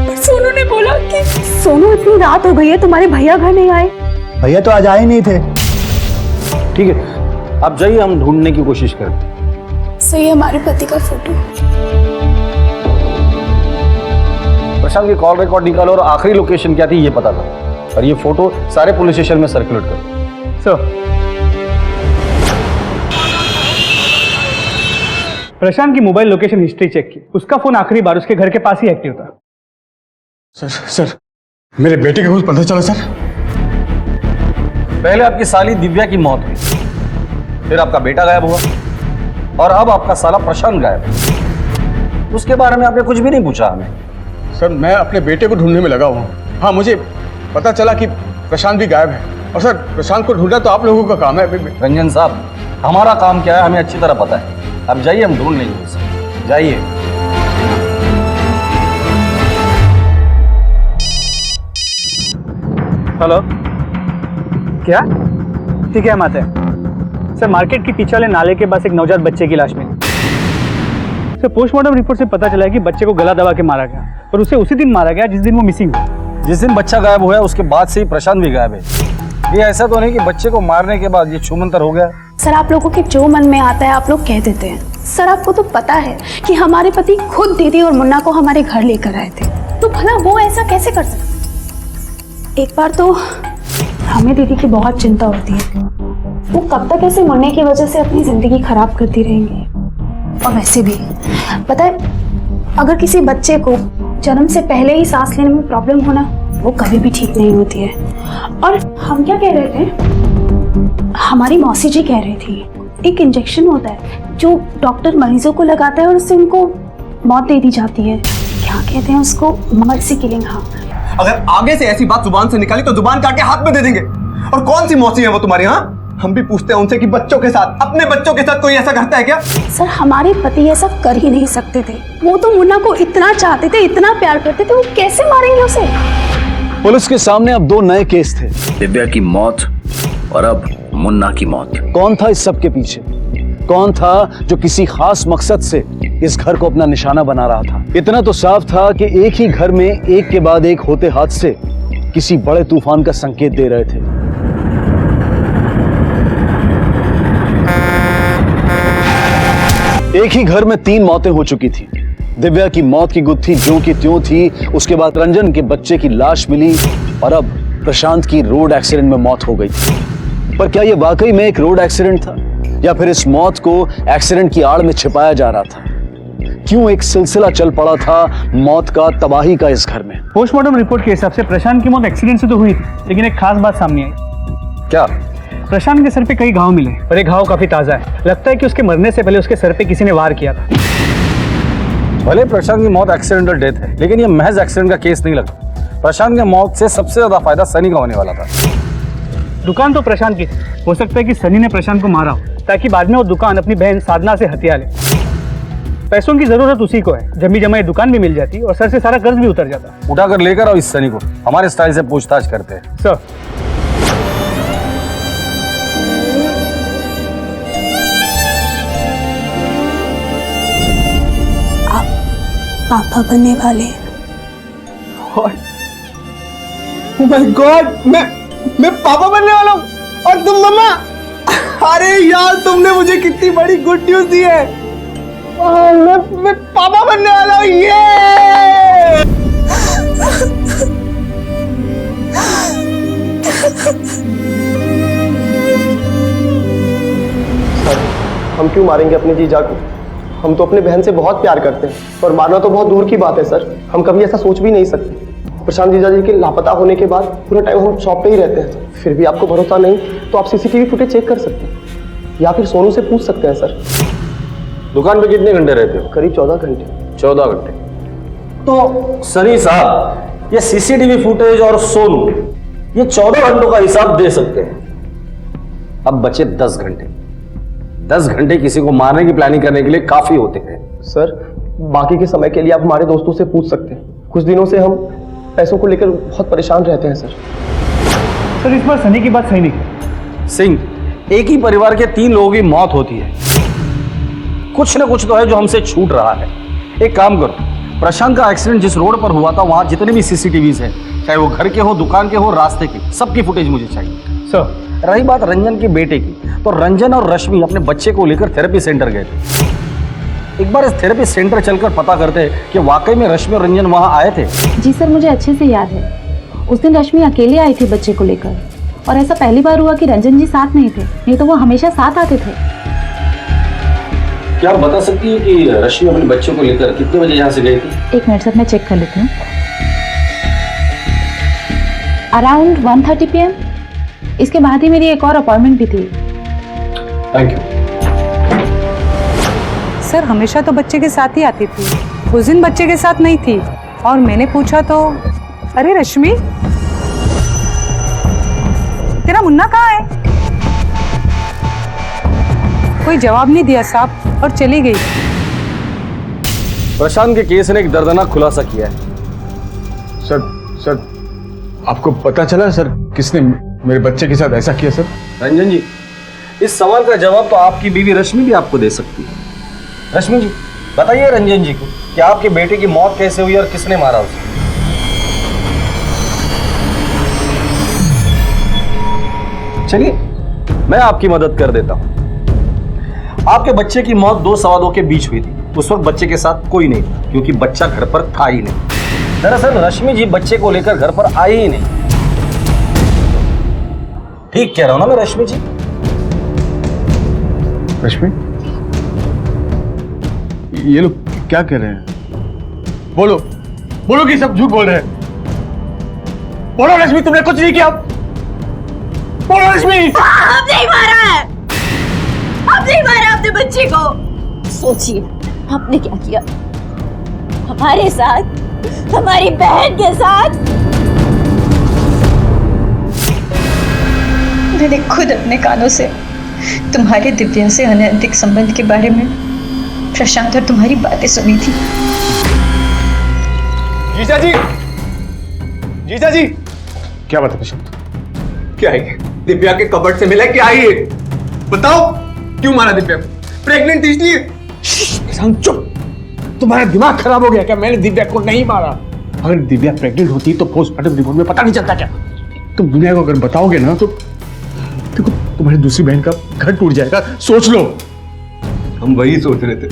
पर सोनू ने बोला कि सोनू इतनी रात हो गई है, तुम्हारे भैया घर नहीं आए। भैया तो आज आए नहीं थे। ठीक है आप जाइए, हम ढूंढने की कोशिश करें। सही हमारे पति का फोटो। प्रशांत की कॉल रिकॉर्ड निकालो और आखिरी लोकेशन क्या थी ये पता करो, और ये फोटो सारे पुलिस स्टेशन में सर्कुलेट करो। सर प्रशांत की मोबाइल लोकेशन हिस्ट्री चेक की, उसका फोन आखिरी बार उसके घर के पास ही एक्टिव था। सर मेरे बेटे का कुछ पता चला सर? पहले आपकी साली दिव्या की मौत हुई, फिर आपका बेटा गायब हुआ, और अब आपका साला प्रशांत गायब है। उसके बारे में आपने कुछ भी नहीं पूछा हमें। सर मैं अपने बेटे को ढूंढने में लगा हुआ हूँ। हाँ, मुझे पता चला कि प्रशांत भी गायब है, और सर प्रशांत को ढूंढना तो आप लोगों का काम है। रंजन साहब, हमारा काम क्या है हमें अच्छी तरह पता है। अब जाइए, हम ढूंढ लेंगे उसे। जाइए। हेलो, क्या ठीक है, हम आते हैं। सर मार्केट के पीछे वाले नाले के पास एक नवजात बच्चे की लाश मिली। सर पोस्टमार्टम रिपोर्ट से पता चला है कि बच्चे को गला दबा के मारा गया, और उसे उसी दिन मारा गया जिस दिन वो मिसिंग हुआ। जिस दिन बच्चा गायब हुआ उसके बाद से ही प्रशांत भी गायब है। ये ऐसा तो नहीं कि बच्चे को मारने के बाद ये छूमंतर हो गया। सर आप लोगों के जो मन में आता है आप लोग कह देते हैं। सर आपको तो पता है कि हमारे पति खुद दीदी और मुन्ना को हमारे घर लेकर आए थे, तो भला वो ऐसा कैसे कर सकते? एक बार तो हमें दीदी की बहुत चिंता होती है, वो कब तक ऐसे मुन्ने की वजह से अपनी जिंदगी खराब करती रहेंगी। और वैसे भी पता है, अगर किसी बच्चे को जन्म से पहले ही सांस लेने में प्रॉब्लम होना, वो कभी भी ठीक नहीं होती है। और हम क्या कह रहे थे, हमारी मौसी जी कह रही थी एक इंजेक्शन होता है जो डॉक्टर मरीजों को लगाता है और उससे उनको मौत दे दी जाती है। क्या कहते हैं उसको, मर्सी किलिंग। हाँ, अगर आगे से ऐसी बात जुबान से निकाली तो जुबान काट के हाथ में दे देंगे। और कौन सी मौसी है वो तुम्हारी? हाँ, हम भी पूछते हैं उनसे कि बच्चों के साथ, अपने बच्चों के साथ कोई ऐसा करता है क्या? सर हमारे पति ऐसा कर ही नहीं सकते थे। वो तो मुन्ना को इतना चाहते थे, इतना प्यार करते थे, वो कैसे मारेंगे उसे? पुलिस के सामने अब दो नए केस थे, दिव्या की मौत और अब मुन्ना की मौत। कौन था इस सब के पीछे? कौन था जो किसी खास मकसद से इस घर को अपना निशाना बना रहा था? इतना तो साफ था कि एक ही घर में एक के बाद एक होते हादसे किसी बड़े तूफान का संकेत दे रहे थे। एक ही घर में 3 मौतें हो चुकी थी। दिव्या की मौत की गुत्थी ज्यों की त्यों थी, उसके बाद रंजन के बच्चे की लाश मिली, और अब प्रशांत की रोड एक्सीडेंट में मौत हो गई थी। पर क्या यह वाकई में एक रोड एक्सीडेंट था, या फिर इस मौत को एक्सीडेंट की आड़ में छिपाया जा रहा था? क्यों एक सिलसिला चल पड़ा था मौत का, तबाही का इस घर में? पोस्टमार्टम रिपोर्ट के हिसाब से प्रशांत की मौत एक्सीडेंट से तो हुई थी, लेकिन एक खास बात सामने आई। क्या? प्रशांत के सर पे कई घाव मिले, और एक घाव काफी ताजा है। लगता है कि उसके मरने से पहले उसके सर पे किसी ने वार किया था। भले प्रशांत की मौत एक्सीडेंटल डेथ है, लेकिन ये महज एक्सीडेंट का केस नहीं लगता। प्रशांत की मौत से सबसे ज्यादा फायदा सनी का होने वाला था। दुकान तो प्रशांत की थी, हो सकता है कि सनी ने प्रशांत को मारा हो ताकि बाद में वो दुकान अपनी बहन साधना से हथिया ले। पैसों की जरूरत उसी को है, जमी जमाई दुकान भी मिल जाती और सर से सारा कर्ज भी उतर जाता। उठाकर लेकर आओ इस सनी को, हमारे स्टाइल से पूछताछ करते हैं। सर पापा बनने वाले। ओह माय गॉड, मैं पापा बनने वाला हूँ और तुम मम्मा। अरे यार, तुमने मुझे कितनी बड़ी गुड न्यूज दी है। मैं पापा बनने वाला हूँ। ये सर, हम क्यों मारेंगे अपने जीजा को? हम तो अपने बहन से बहुत प्यार करते हैं, और मारना तो बहुत दूर की बात है सर। हम कभी ऐसा सोच भी नहीं सकते। प्रशांत जीजा जी के लापता होने के बाद पूरा टाइम हम शॉप पे ही रहते हैं। फिर भी आपको भरोसा नहीं तो आप सीसीटीवी फुटेज चेक कर सकते हैं, या फिर सोनू से पूछ सकते हैं सर। दुकान पे कितने घंटे रहते हो? करीब 14 घंटे। 14 घंटे। तो सनी साहब, ये सीसीटीवी फुटेज और सोनू, ये 14 घंटों का हिसाब दे सकते हैं। अब बचे 10 घंटे। 10 घंटे किसी को मारने की प्लानिंग करने के लिए काफी होते हैं। सर, बाकी के समय के लिए आप हमारे दोस्तों से पूछ सकते हैं। कुछ दिनों से हम पैसों को लेकर बहुत परेशान रहते हैं सर। सर इस बार सनी की बात सही नहीं। सिंह, एक ही परिवार के 3 लोगों की मौत होती है। कुछ ना कुछ तो है जो हमसे छूट रहा है। एक काम करो, प्रशांत का एक्सीडेंट जिस रोड पर हुआ था वहां जितने भी सीसीटीवीज हैं, चाहे वो घर के हो, दुकान के हो, रास्ते के, सबकी फुटेज मुझे चाहिए। सर रही बात रंजन के बेटे की, तो रंजन और रश्मि अपने बच्चे को लेकर थेरेपी सेंटर गए थे। एक बार इस थेरेपी सेंटर चलकर पता करते हैं कि वाकई में रश्मि और रंजन वहां आए थे। जी सर, मुझे अच्छे से याद है। उस दिन रश्मि अकेले आई थी बच्चे को लेकर, और ऐसा पहली बार हुआ कि रंजन जी साथ नहीं थे, नहीं तो वो हमेशा साथ आते थे। क्या आप बता सकती है कि रश्मि अपने बच्चों को लेकर कितने बजे यहाँ से गई थी? 1 मिनट सर, मैं चेक कर लेती हूँ। Around 1:30 PM। इसके बाद ही मेरी एक और अपॉइंटमेंट भी थी। Thank you. सर हमेशा तो बच्चे के साथ ही आती थी, उस दिन बच्चे के साथ नहीं थी और मैंने पूछा तो अरे रश्मि तेरा मुन्ना कहाँ है? कोई जवाब नहीं दिया साहब और चली गई। प्रशांत के केस ने एक दर्दनाक खुलासा किया है। सर आपको पता चला सर किसने मेरे बच्चे के साथ ऐसा किया सर? रंजन जी, इस सवाल का जवाब तो आपकी बीवी रश्मि भी आपको दे सकती है। रश्मि जी बताइए रंजन जी को कि आपके बेटे की मौत कैसे हुई और किसने मारा उसे। चलिए मैं आपकी मदद कर देता हूं। आपके बच्चे की मौत 2 सवा 2 के बीच हुई थी। उस वक्त बच्चे के साथ कोई नहीं था क्योंकि बच्चा घर पर था ही नहीं। दरअसल रश्मि जी बच्चे को लेकर घर पर आई ही नहीं। ठीक कह रहा हूं ना मैं रश्मि जी? रश्मि, ये लोग क्या कह रहे हैं? बोलो बोलो कि सब झूठ बोल रहे हैं। बोलो रश्मि, तुमने कुछ नहीं किया। बोलो रश्मि। हम नहीं मारा है, हम नहीं मारा अपने बच्चे को। सोचिए आपने क्या किया हमारे साथ, हमारी बहन के साथ। मैंने खुद अपने कानों से तुम्हारे दिव्या से अनैतिक संबंध के बारे में प्रशांत और तुम्हारी बातें सुनी थी। जीजा जी, जीजा जी, क्या बात है प्रशांत? क्या है? दिव्या के कबर्ड से मिला क्या है ये? बताओ क्यों मारा दिव्या को? प्रेग्नेंट थी इसलिए? प्रशांत चुप। तुम्हारा दिमाग खराब हो गया क्या? मैंने दिव्या को नहीं मारा। अगर दिव्या प्रेग्नेंट होती तो पोस्टमार्टम रिपोर्ट में पता नहीं चलता क्या? तुम दुनिया को अगर बताओगे ना तो देखो तुम्हारी दूसरी बहन का घर टूट जाएगा। सोच लो। हम वही सोच रहे थे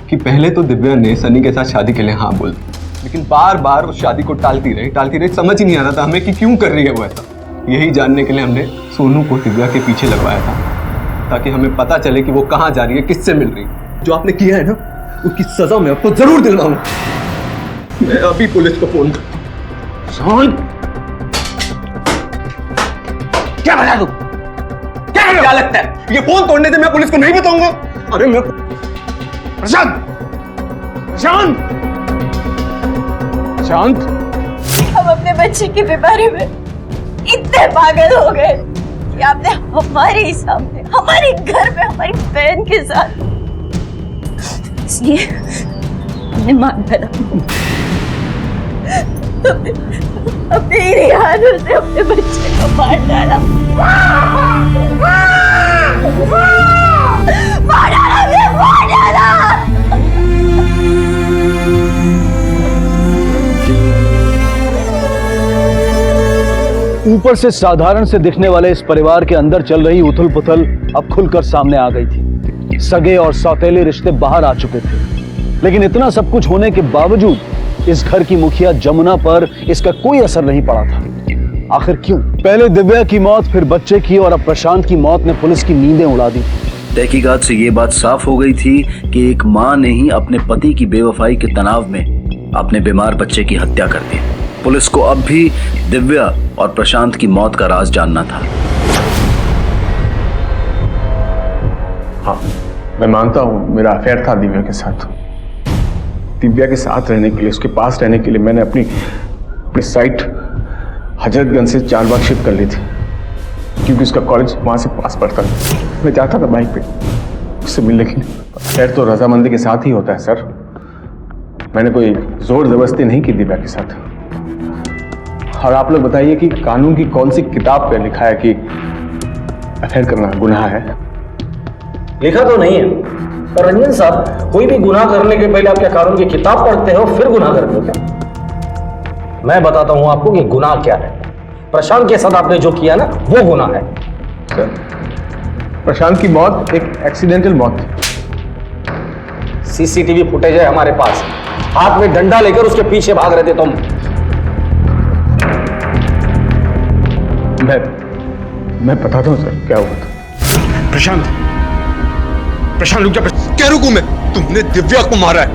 कि पहले तो दिव्या ने सनी के साथ शादी के लिए हाँ बोल दी, लेकिन बार बार उस शादी को टालती रही। समझ ही नहीं आ रहा था हमें कि क्यों कर रही है वो ऐसा। यही जानने के लिए हमने सोनू को दिव्या के पीछे लगवाया था ताकि हमें पता चले कि वो कहाँ जा रही है, किससे मिल रही है। जो आपने किया है ना उसकी सजा मैं आपको जरूर दिलवाऊंगा। मैं अभी पुलिस को फोन करता हूं। क्या बता दूं? क्या लगता है ये फोन तोड़ने से मैं पुलिस को नहीं बताऊंगा? अरे मैं प्रशांत, प्रशांत, प्रशांत, हम अपने बच्चे के बारे में इतने पागल हो गए कि आपने हमारे ही सामने, हमारे घर में, हमारी बहन के साथ, इसलिए हमने मान डाला। अपने ही हाथों से अपने बच्चे को मार डाला। मार डाला। ऊपर से साधारण से दिखने वाले इस परिवार के अंदर चल रही उथल पुथल अब खुलकर सामने आ गई थी। सगे और सौतेले रिश्ते बाहर आ चुके थे, लेकिन इतना सब कुछ होने के बावजूद इस घर की मुखिया जमुना पर इसका कोई असर नहीं पड़ा था। आखिर क्यों? पहले दिव्या की मौत, फिर बच्चे की, और अब प्रशांत की मौत ने पुलिस की नींदें उड़ा दी। तहकीकात से ये बात साफ हो गई थी कि एक मां ने ही अपने पति की बेवफाई के तनाव में अपने बीमार बच्चे की हत्या कर दी। पुलिस को अब भी दिव्या और प्रशांत की मौत का राज जानना था। हाँ, मैं मानता हूं मेरा अफेयर था दिव्या के साथ। दिव्या के साथ रहने के लिए, उसके पास रहने के लिए मैंने अपनी साइट हजरतगंज से चारबाग शिफ्ट कर ली थी, क्योंकि उसका कॉलेज वहां से पास पड़ता था। मैं जाता था बाइक पे उससे मिलने के लिए। अफेयर तो रजामंदी के साथ ही होता है सर। मैंने कोई जोर जबरदस्ती नहीं की दिव्या के साथ। और आप लोग बताइए कि कानून की कौन सी किताब पे लिखा है कि अफेयर करना गुनाह है? लिखा तो नहीं है, पर रंजन साहब, कोई भी गुनाह करने के पहले आप क्या कानून की किताब पढ़ते हो फिर गुनाह करते हो क्या? मैं बताता हूं आपको कि गुनाह क्या है। प्रशांत के साथ आपने जो किया ना वो गुनाह है। सर, प्रशांत की मौत एक एक्सीडेंटल मौत थी। सीसीटीवी फुटेज है हमारे पास। हाथ में डंडा लेकर उसके पीछे भाग रहे थे तुम। मैं बताता हूं सर क्या हुआ था। प्रशांत रुक जा। क्या रुकूं मैं? तुमने दिव्या को मारा है।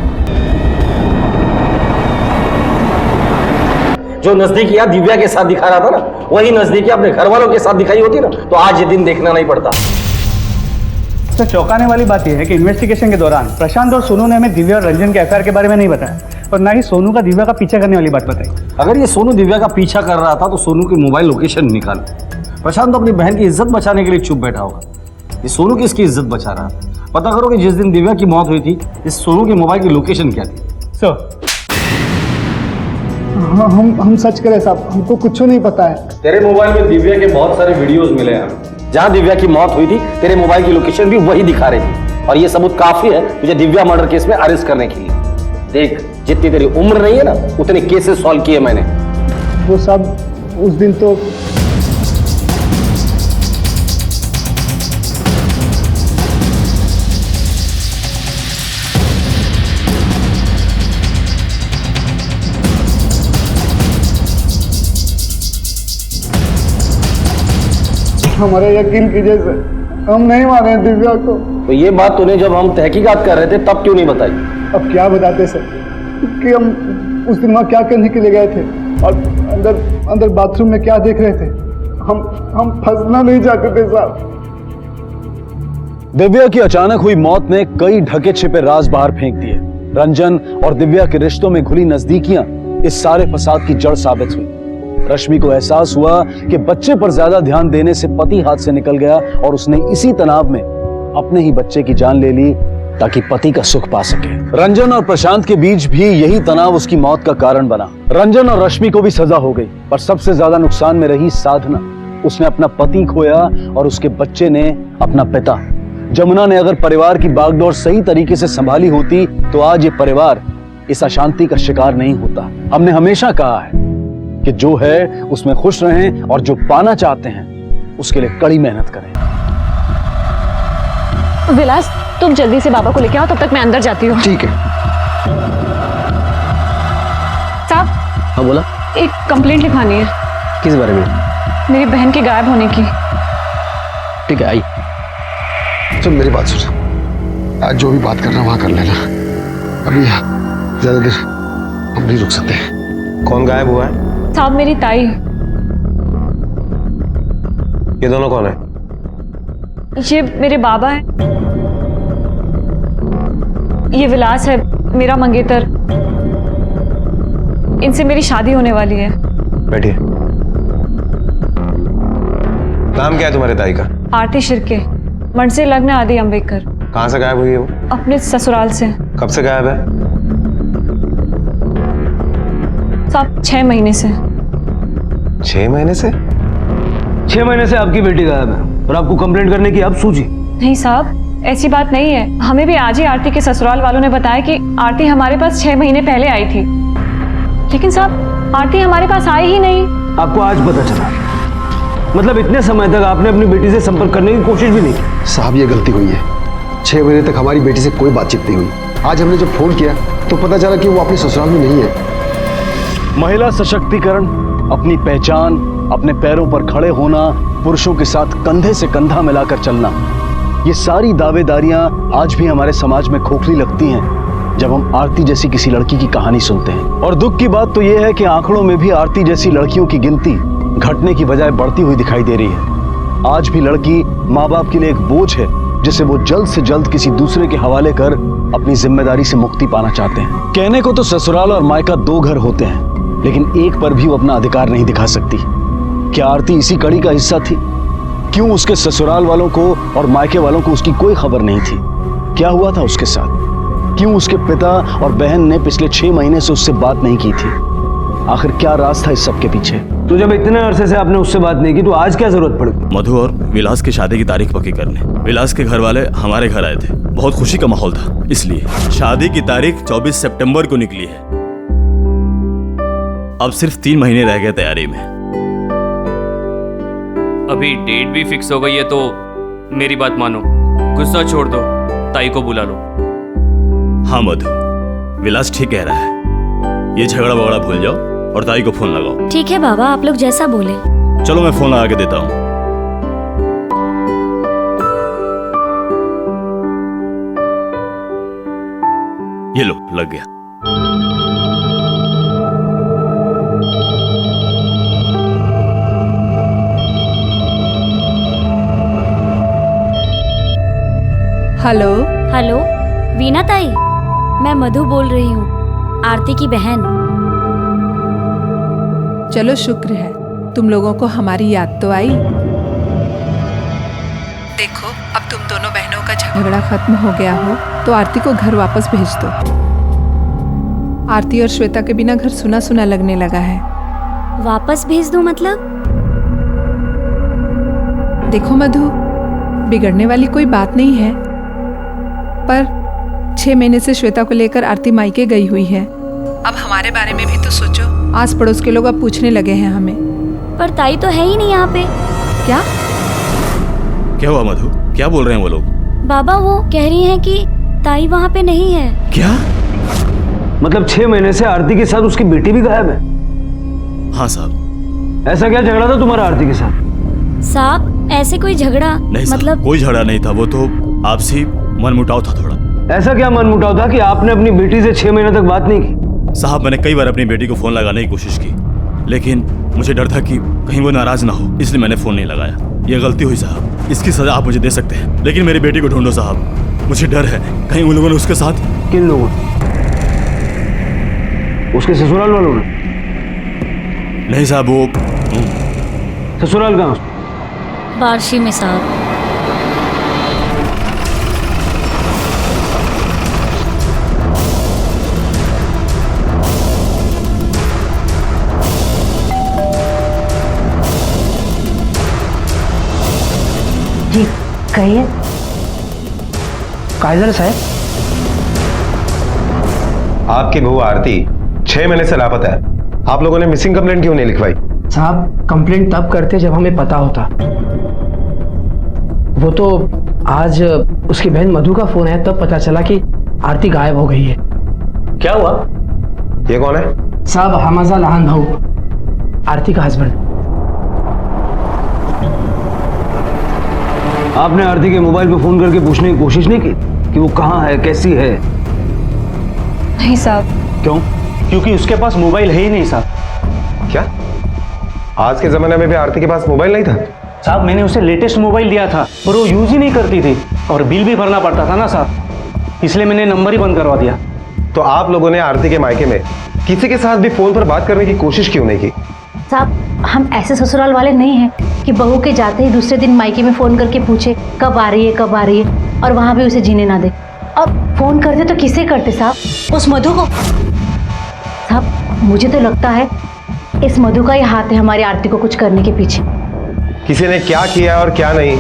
जो नजदीकियां दिव्या के साथ दिखा रहा था ना, वही नजदीकियां अपने घर वालों के साथ दिखाई होती ना, तो आज ये दिन देखना नहीं पड़ता। सर चौंकाने वाली बात यह है कि इन्वेस्टिगेशन के दौरान प्रशांत और सोनू ने हमें दिव्या और रंजन के अफेयर के बारे में नहीं बताया और ना ही सोनू का दिव्या का पीछा करने वाली बात बताई। अगर ये सोनू दिव्या का पीछा कर रहा था तो सोनू की मोबाइल लोकेशन निकाल। प्रशांत तो अपनी बहन की इज्जत बचाने के लिए चुप बैठा होगा, ये सोनू किसकी इज्जत बचा रहा है? पता करो कि जिस दिन दिव्या की मौत हुई थी इस सोनू के मोबाइल की लोकेशन क्या थी। सर हम सच करें साहब, हमको कुछ नहीं पता है। तेरे मोबाइल में दिव्या के बहुत सारे वीडियोस मिले हैं, जहां दिव्या की मौत हुई थी तेरे मोबाइल की लोकेशन भी वही दिखा रही थी, और ये सबूत काफी है तुझे दिव्या मर्डर केस में अरेस्ट करने के लिए। देख, जितनी तेरी उम्र नहीं है ना, उतने केसेस सॉल्व किए मैंने। वो सब उस दिन तो हमारा यकीन कीजिए सर, हम नहीं माने दिव्या को। तो ये बात तूने जब हम तहकीकात कर रहे थे तब क्यों नहीं बताई? अब क्या बताते सर कि हम उस दिन वहाँ क्या करने के लिए गए थे और अंदर बाथरूम में क्या देख रहे थे। हम फंसना नहीं चाहते थे साहब। दिव्या की अचानक हुई मौत ने कई ढके छिपे राज बाहर फेंक दिए। रंजन और दिव्या के रिश्तों में घुली नजदीकियां इस सारे फसाद की जड़ साबित हुई। रश्मि को एहसास हुआ कि बच्चे पर ज्यादा ध्यान देने से पति हाथ से निकल गया और उसने इसी तनाव में अपने ही बच्चे की जान ले ली ताकि पति का सुख पा सके। रंजन और प्रशांत के बीच भी यही तनाव उसकी मौत का कारण बना। रंजन और रश्मि को भी सजा हो गई, पर सबसे ज्यादा नुकसान में रही साधना। उसने अपना पति खोया और उसके बच्चे ने अपना पिता। जमुना ने अगर परिवार की बागडोर सही तरीके से संभाली होती तो आज ये परिवार इस अशांति का शिकार नहीं होता। हमने हमेशा कहा है कि जो है उसमें खुश रहें और जो पाना चाहते हैं उसके लिए कड़ी मेहनत करें। विलास, तुम जल्दी से बाबा को लेके आओ, तब तक मैं अंदर जाती हूँ। ठीक है। साहब। हाँ बोला। एक कंप्लेंट लिखवानी है। किस बारे में? मेरी बहन के गायब होने की। ठीक है, आई। चल मेरी बात सुन, आज जो भी बात करना वहां कर लेना, अभी ज्यादा देर हम नहीं रुक सकते। कौन गायब हुआ है? साहब, मेरी ताई। ये दोनों कौन है? ये मेरे बाबा है, ये विलास है मेरा मंगेतर। इनसे मेरी शादी होने वाली है। बैठिए। नाम क्या है तुम्हारे ताई का? आरती शिर्के, मनसे लग्न आदि अंबेडकर। कहाँ से गायब हुई है वो? अपने ससुराल से। कब से गायब है? साहब 6 महीने से। 6 महीने से? 6 महीने से आपकी बेटी गायब है और आपको कंप्लेंट करने की अब सूझी? नहीं साहब, ऐसी बात नहीं है। हमें भी आज ही आरती के ससुराल वालों ने बताया कि आरती हमारे पास 6 महीने पहले आई थी, लेकिन साहब आरती हमारे पास आई ही नहीं। आपको आज पता चला? मतलब इतने समय तक आपने अपनी बेटी से संपर्क करने की कोशिश भी नहीं की? साहब ये गलती हुई है, 6 महीने तक हमारी बेटी से कोई बातचीत नहीं हुई। आज हमने जब फोन किया तो पता चला कि वो अपने ससुराल में नहीं है। महिला सशक्तिकरण, अपनी पहचान, अपने पैरों पर खड़े होना, पुरुषों के साथ कंधे से कंधा मिलाकर चलना, ये सारी दावेदारियां आज भी हमारे समाज में खोखली लगती हैं जब हम आरती जैसी किसी लड़की की कहानी सुनते हैं। और दुख की बात तो यह है कि आंकड़ों में भी आरती जैसी लड़कियों की गिनती घटने की बजाय बढ़ती हुई दिखाई दे रही है। आज भी लड़की माँ बाप के लिए एक बोझ है जिसे वो जल्द से जल्द किसी दूसरे के हवाले कर अपनी जिम्मेदारी से मुक्ति पाना चाहते हैं। कहने को तो ससुराल और मायका 2 घर होते हैं, लेकिन एक पर भी वो अपना अधिकार नहीं दिखा सकती। क्या आरती इसी कड़ी का हिस्सा थी? क्यों उसके ससुराल वालों को और मायके वालों को उसकी कोई खबर नहीं थी? क्या हुआ था उसके साथ? क्यों उसके पिता और बहन ने पिछले 6 महीने से उससे बात नहीं की थी? आखिर क्या राज था इस सब के पीछे? तो जब इतने अरसे से आपने उससे बात नहीं की तो आज क्या जरूरत पड़ गई? मधु और विलास की शादी की तारीख पक्की करने विलास के घर वाले हमारे घर आए थे। बहुत खुशी का माहौल था, इसलिए शादी की तारीख 24 सितंबर को निकली है। अब सिर्फ 3 महीने रह गए तैयारी में। अभी डेट भी फिक्स हो गई है तो मेरी बात मानो, गुस्सा छोड़ दो, ताई को बुला लो। हाँ मधु, विलास ठीक कह रहा है। ये झगड़ा वगड़ा भूल जाओ और ताई को फोन लगाओ। ठीक है बाबा, आप लोग जैसा बोले। चलो मैं फोन लगा के देता हूँ। ये लो, लग गया। हेलो हेलो वीना ताई, मैं मधु बोल रही हूँ, आरती की बहन। चलो शुक्र है, तुम लोगों को हमारी याद तो आई। देखो अब तुम दोनों बहनों का झगड़ा खत्म हो गया हो तो आरती को घर वापस भेज दो। आरती और श्वेता के बिना घर सुना सुना लगने लगा है। वापस भेज दूं मतलब? देखो मधु, बिगड़ने वाली कोई बात नहीं है, पर 6 महीने से श्वेता को लेकर आरती मायके गई हुई है। अब हमारे बारे में भी तो सोचो। आस पड़ोस के लोग अब पूछने लगे हैं हमें। पर ताई तो है ही नहीं यहाँ पे। क्या क्या हुआ मधु, क्या बोल रहे हैं वो लोग? बाबा वो कह रही हैं कि ताई वहाँ पे नहीं है। क्या मतलब 6 महीने से आरती के साथ उसकी बेटी भी गायब है? हाँ साहब। ऐसा क्या झगड़ा था तुम्हारा आरती के साथ? साहब ऐसे कोई झगड़ा नहीं मतलब कोई झगड़ा नहीं था, वो तो आपसी मनमुटाव था थोड़ा। ऐसा क्या मनमुटाव था कि आपने अपनी बेटी से 6 महीने तक बात नहीं की? साहब मैंने कई बार अपनी बेटी को फोन लगाने की कोशिश की, लेकिन मुझे डर था कि कहीं वो नाराज ना हो, इसलिए मैंने फोन नहीं लगाया। ये गलती हुई साहब, इसकी सजा आप मुझे दे सकते हैं, लेकिन मेरी बेटी को ढूंढो साहब। मुझे डर है कहीं उन लोगों ने उसके साथ। किन लोगों? उसके ससुराल वालों ने? नहीं साहब, वो ससुराल कहाँ? बार्शी में साहब। जी कहिए। कायदर साहब, आपकी बहू आरती 6 महीने से लापता है। आप लोगों ने मिसिंग कंप्लेंट क्यों नहीं लिखवाई? साहब कंप्लेंट तब करते जब हमें पता होता। वो तो आज उसकी बहन मधु का फोन है तब पता चला कि आरती गायब हो गई है। क्या हुआ? ये कौन है? साहब हमाजा लहान भाऊ, आरती का हस्बैंड। आपने आरती के मोबाइल पे फोन करके पूछने की कोशिश नहीं की कि वो कहाँ है, कैसी है? नहीं साहब। क्यों? क्योंकि उसके पास मोबाइल है ही नहीं साहब। क्या आज के जमाने में भी आरती के पास मोबाइल नहीं था? साहब मैंने उसे लेटेस्ट मोबाइल दिया था पर वो यूज ही नहीं करती थी और बिल भी भरना पड़ता था ना साहब, इसलिए मैंने नंबर ही बंद करवा दिया। तो आप लोगों ने आरती के मायके में किसी के साथ भी फोन पर बात करने की कोशिश क्यों नहीं की? साहब हम ऐसे ससुराल वाले नहीं हैं कि बहू के जाते ही दूसरे दिन मायके में फोन करके पूछे कब आ रही है कब आ रही है, और वहां भी उसे जीने ना दे। अब फोन करते तो किसे करते साहब? उस मधु को। साहब मुझे तो लगता है इस मधु का ही हाथ है हमारी आरती को कुछ करने के पीछे। किसी ने क्या किया और क्या नहीं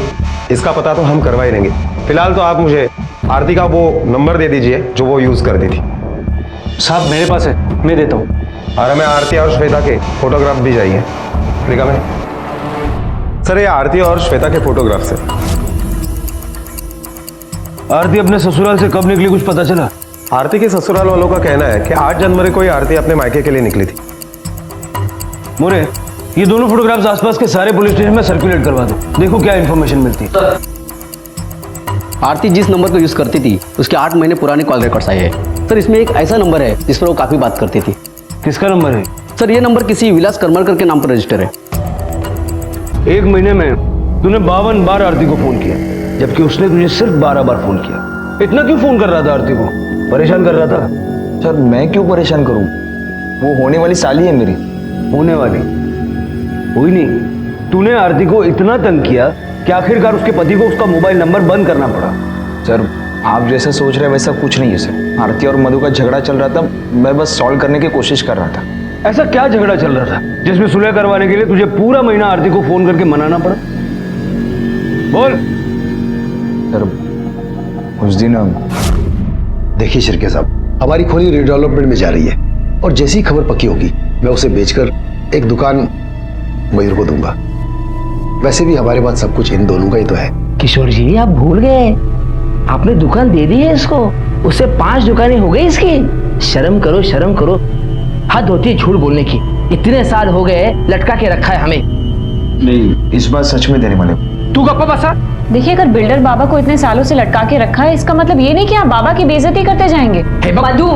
इसका पता तो हम करवा ही लेंगे। फिलहाल तो आप मुझे आरती का वो नंबर दे दीजिए जो वो यूज करती थी। साहब मेरे पास है, मैं देता हूँ। और हमें आरती और श्वेता के फोटोग्राफ भी चाहिए। लिखा मैं सर, ये आरती और श्वेता के फोटोग्राफ्स है। आरती अपने ससुराल से कब निकली, कुछ पता चला? आरती के ससुराल वालों का कहना है कि 8 जनवरी को ही आरती अपने मायके के लिए निकली थी। मोरे, ये दोनों फोटोग्राफ्स आसपास के सारे पुलिस स्टेशन में सर्कुलेट करवा दो, देखो क्या इन्फॉर्मेशन मिलती है। आरती जिस नंबर को यूज करती थी उसके 8 महीने पुराने कॉल रिकॉर्ड्स आए हैं सर। इसमें एक ऐसा नंबर है जिस पर वो काफी बात करती थी। किसका नंबर है? सर ये नंबर किसी विलास करमरकर के नाम पर रजिस्टर है। 1 महीने में तूने 52 बार आरती को फोन किया, जबकि उसने तुझे सिर्फ 12 बार फोन किया। इतना क्यों फोन कर रहा था आरती को? परेशान कर रहा था? सर मैं क्यों परेशान करूं? वो होने वाली साली है मेरी। होने वाली? हुई नहीं। तूने आरती को इतना तंग किया कि आखिरकार उसके पति को उसका मोबाइल नंबर बंद करना पड़ा। सर आप जैसा सोच रहे हैं वैसा कुछ नहीं है सर। आरती और मधु का झगड़ा चल रहा था, मैं बस सॉल्व करने की कोशिश कर रहा था। ऐसा क्या झगड़ा चल रहा था जिसमें सुलह करवाने के लिए तुझे पूरा महीना आरती को फोन करके मनाना पड़ा? बोल। सर उस दिन देखिए शिरके साहब, हमारी खोली रिडेवलपमेंट में जा रही है और जैसी खबर पक्की होगी मैं उसे बेचकर एक दुकान मयूर को दूंगा। वैसे भी हमारे पास सब कुछ इन दोनों का ही तो है। किशोर जी आप भूल गए, आपने दुकान दे दी है इसको, उससे 5 दुकानें हो गई इसकी। शर्म करो शर्म करो, हद होती है झूठ बोलने की। इतने साल हो गए लटका के रखा है हमें। नहीं इस बार सच में देने वाले। तू गप्पा बसा। देखिए अगर बिल्डर बाबा को इतने सालों से लटका के रखा है इसका मतलब ये नहीं कि आप बाबा की बेइज्जती करते जाएंगे। मधु,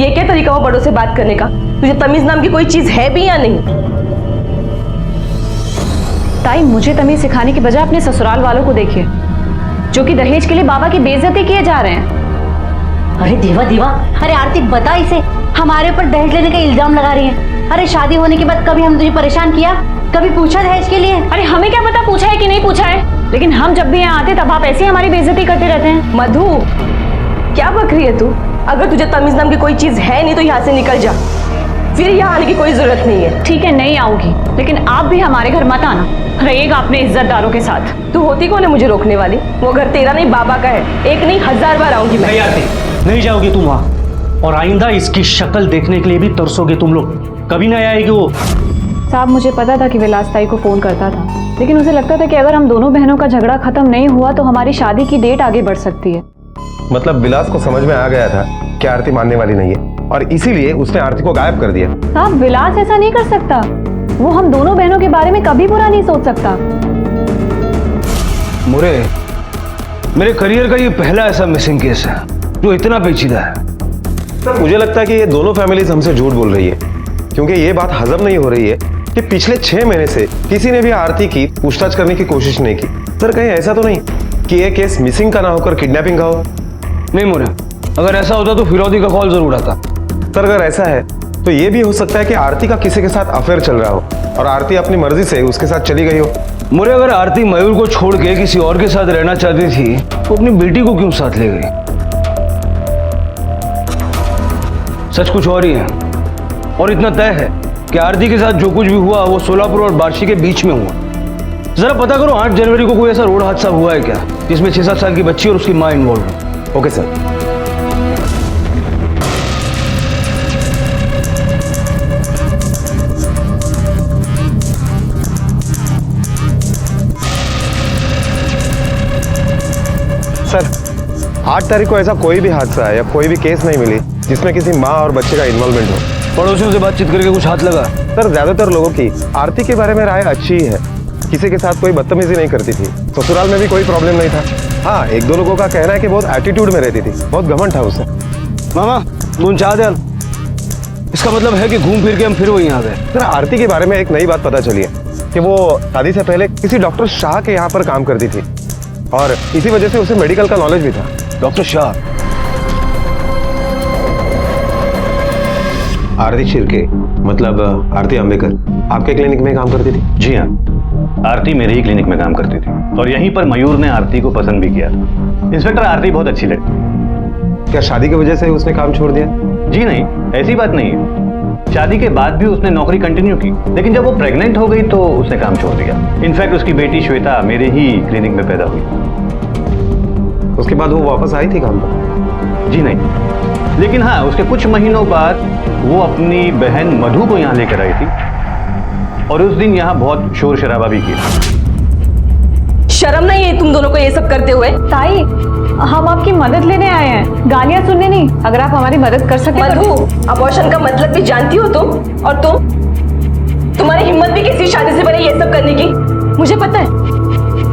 ये क्या तरीका हो बड़ों से बात करने का? तुझे तमीज नाम की कोई चीज है भी या नहीं? ताई मुझे तमीज सिखाने की बजाय अपने ससुराल वालों को देखिए। जो कि दहेज के लिए बाबा की बेइज्जती किए जा रहे हैं। अरे देवा देवा, अरे आरती बता इसे, हमारे ऊपर दहेज लेने का इल्जाम लगा रही है। अरे शादी होने के बाद कभी हम तुझे परेशान किया? कभी पूछा दहेज के लिए? अरे हमें क्या पता पूछा है कि नहीं पूछा है, लेकिन हम जब भी यहाँ आते तब आप ऐसे ही हमारी बेइज्जती करते रहते हैं। मधु, क्या बक रही है तू? अगर तुझे तमीज नाम की कोई चीज है नहीं तो यहाँ से निकल जा, फिर यहाँ आने की कोई जरूरत नहीं है। ठीक है, नहीं आऊंगी, लेकिन आप भी हमारे घर मत आना, रहिएगा अपने इज्जतदारों के साथ। तू होती कौन है मुझे रोकने वाली? वो घर तेरा नहीं बाबा का है। एक नहीं 1000 बार आऊंगी मैं। नहीं आती, नहीं जाओगी तुम वहाँ, और आइंदा इसकी शक्ल देखने के लिए भी तरसोगे तुम लोग। कभी नहीं आएगी वो। साहब, मुझे पता था कि विलास ताई को फोन करता था, लेकिन उसे लगता था कि अगर हम दोनों बहनों का झगड़ा खत्म नहीं हुआ तो हमारी शादी की डेट आगे बढ़ सकती है। मतलब विलास को समझ में आ गया था कि आरती मानने वाली नहीं है, और इसीलिए उसने आरती को गायब कर दिया। साहब, विलास ऐसा नहीं कर सकता। वो हम दोनों बहनों के बारे में कभी बुरा नहीं सोच सकता। मुरे, मेरे करियर का ये पहला ऐसा मिसिंग केस है जो इतना पेचीदा है। सर, मुझे लगता है कि ये दोनों फैमिलीज हमसे झूठ बोल रही है, क्योंकि ये बात हजम नहीं हो रही है कि पिछले 6 महीने से किसी ने भी आरती की पूछताछ करने की कोशिश नहीं की। सर, कहीं ऐसा तो नहीं कि ये केस मिसिंग का ना होकर किडनैपिंग का हो? नहीं मुरे, अगर ऐसा होता तो फिरौती का कॉल जरूर आता। सर, अगर ऐसा है तो ये भी हो सकता है कि आरती का किसी के साथ अफेयर चल रहा हो और आरती अपनी मर्जी से उसके साथ चली गई हो। मुरे, अगर आरती मयूर को छोड़ के किसी और के साथ रहना चाहती थी तो अपनी बेटी को क्यों साथ ले गई? सच कुछ और ही है, और इतना तय है कि आरती के साथ जो कुछ भी हुआ वो सोलापुर और बार्शी के बीच में हुआ। जरा पता करो 8 जनवरी को कोई ऐसा रोड हादसा हुआ है क्या जिसमें 6-7 साल की बच्ची और उसकी मां इन्वॉल्व हो? Okay sir. सर, 8 तारीख को ऐसा कोई भी हादसा या कोई भी केस नहीं मिली जिसमें किसी माँ और बच्चे का इन्वॉल्वमेंट हो। पड़ोसियों से बातचीत करके कुछ हाथ लगा? सर, ज्यादातर लोगों की आरती के बारे में राय अच्छी ही है, किसी के साथ कोई बदतमीजी नहीं करती थी, ससुराल में भी कोई प्रॉब्लम नहीं था। हाँ, 1-2 लोगों का कहना है कि बहुत एटीट्यूड में रहती थी, बहुत घमंड था उसे। मामा, तुम चाह दे, इसका मतलब है कि घूम फिर के हम फिर वहीं आ गए। सर, आरती के बारे में एक नई बात पता चली है कि वो शादी से पहले किसी डॉक्टर शाह के यहाँ पर काम करती थी, और इसी वजह से उसे मेडिकल का नॉलेज भी था। डॉक्टर शाह? आरती शिर्के, मतलब आरती अंबेकर, आपके क्लिनिक में काम करती थी? जी हाँ, आरती मेरे ही क्लिनिक में काम करती थी, और यहीं पर मयूर ने आरती को पसंद भी किया। इंस्पेक्टर, आरती बहुत अच्छी लड़की। क्या शादी की वजह से उसने काम छोड़ दिया? जी नहीं, ऐसी बात नहीं है। शादी के बाद भी उसने नौकरी कंटिन्यू की, लेकिन जब वो प्रेग्नेंट हो गई तो उसने काम छोड़ दिया। इनफैक्ट उसकी बेटी श्वेता मेरे ही क्लिनिक में पैदा हुई। उसके बाद वो वापस आई थी काम पर? जी नहीं, लेकिन हाँ, उसके कुछ महीनों बाद वो अपनी बहन मधु को यहाँ लेकर आई थी, और उस दिन यहाँ बहुत शोर शराबा भी किया। शर्म नहीं है तुम दोनों को ये सब करते हुए? ताई, हम आपकी मदद लेने आए हैं, गालियां सुनने नहीं। अगर आप हमारी मदद कर सके। मधु, अबॉर्शन का मतलब भी जानती हो तुम? और तुम्हारी हिम्मत भी किसी शादी से पहले ये सब करने की? मुझे पता है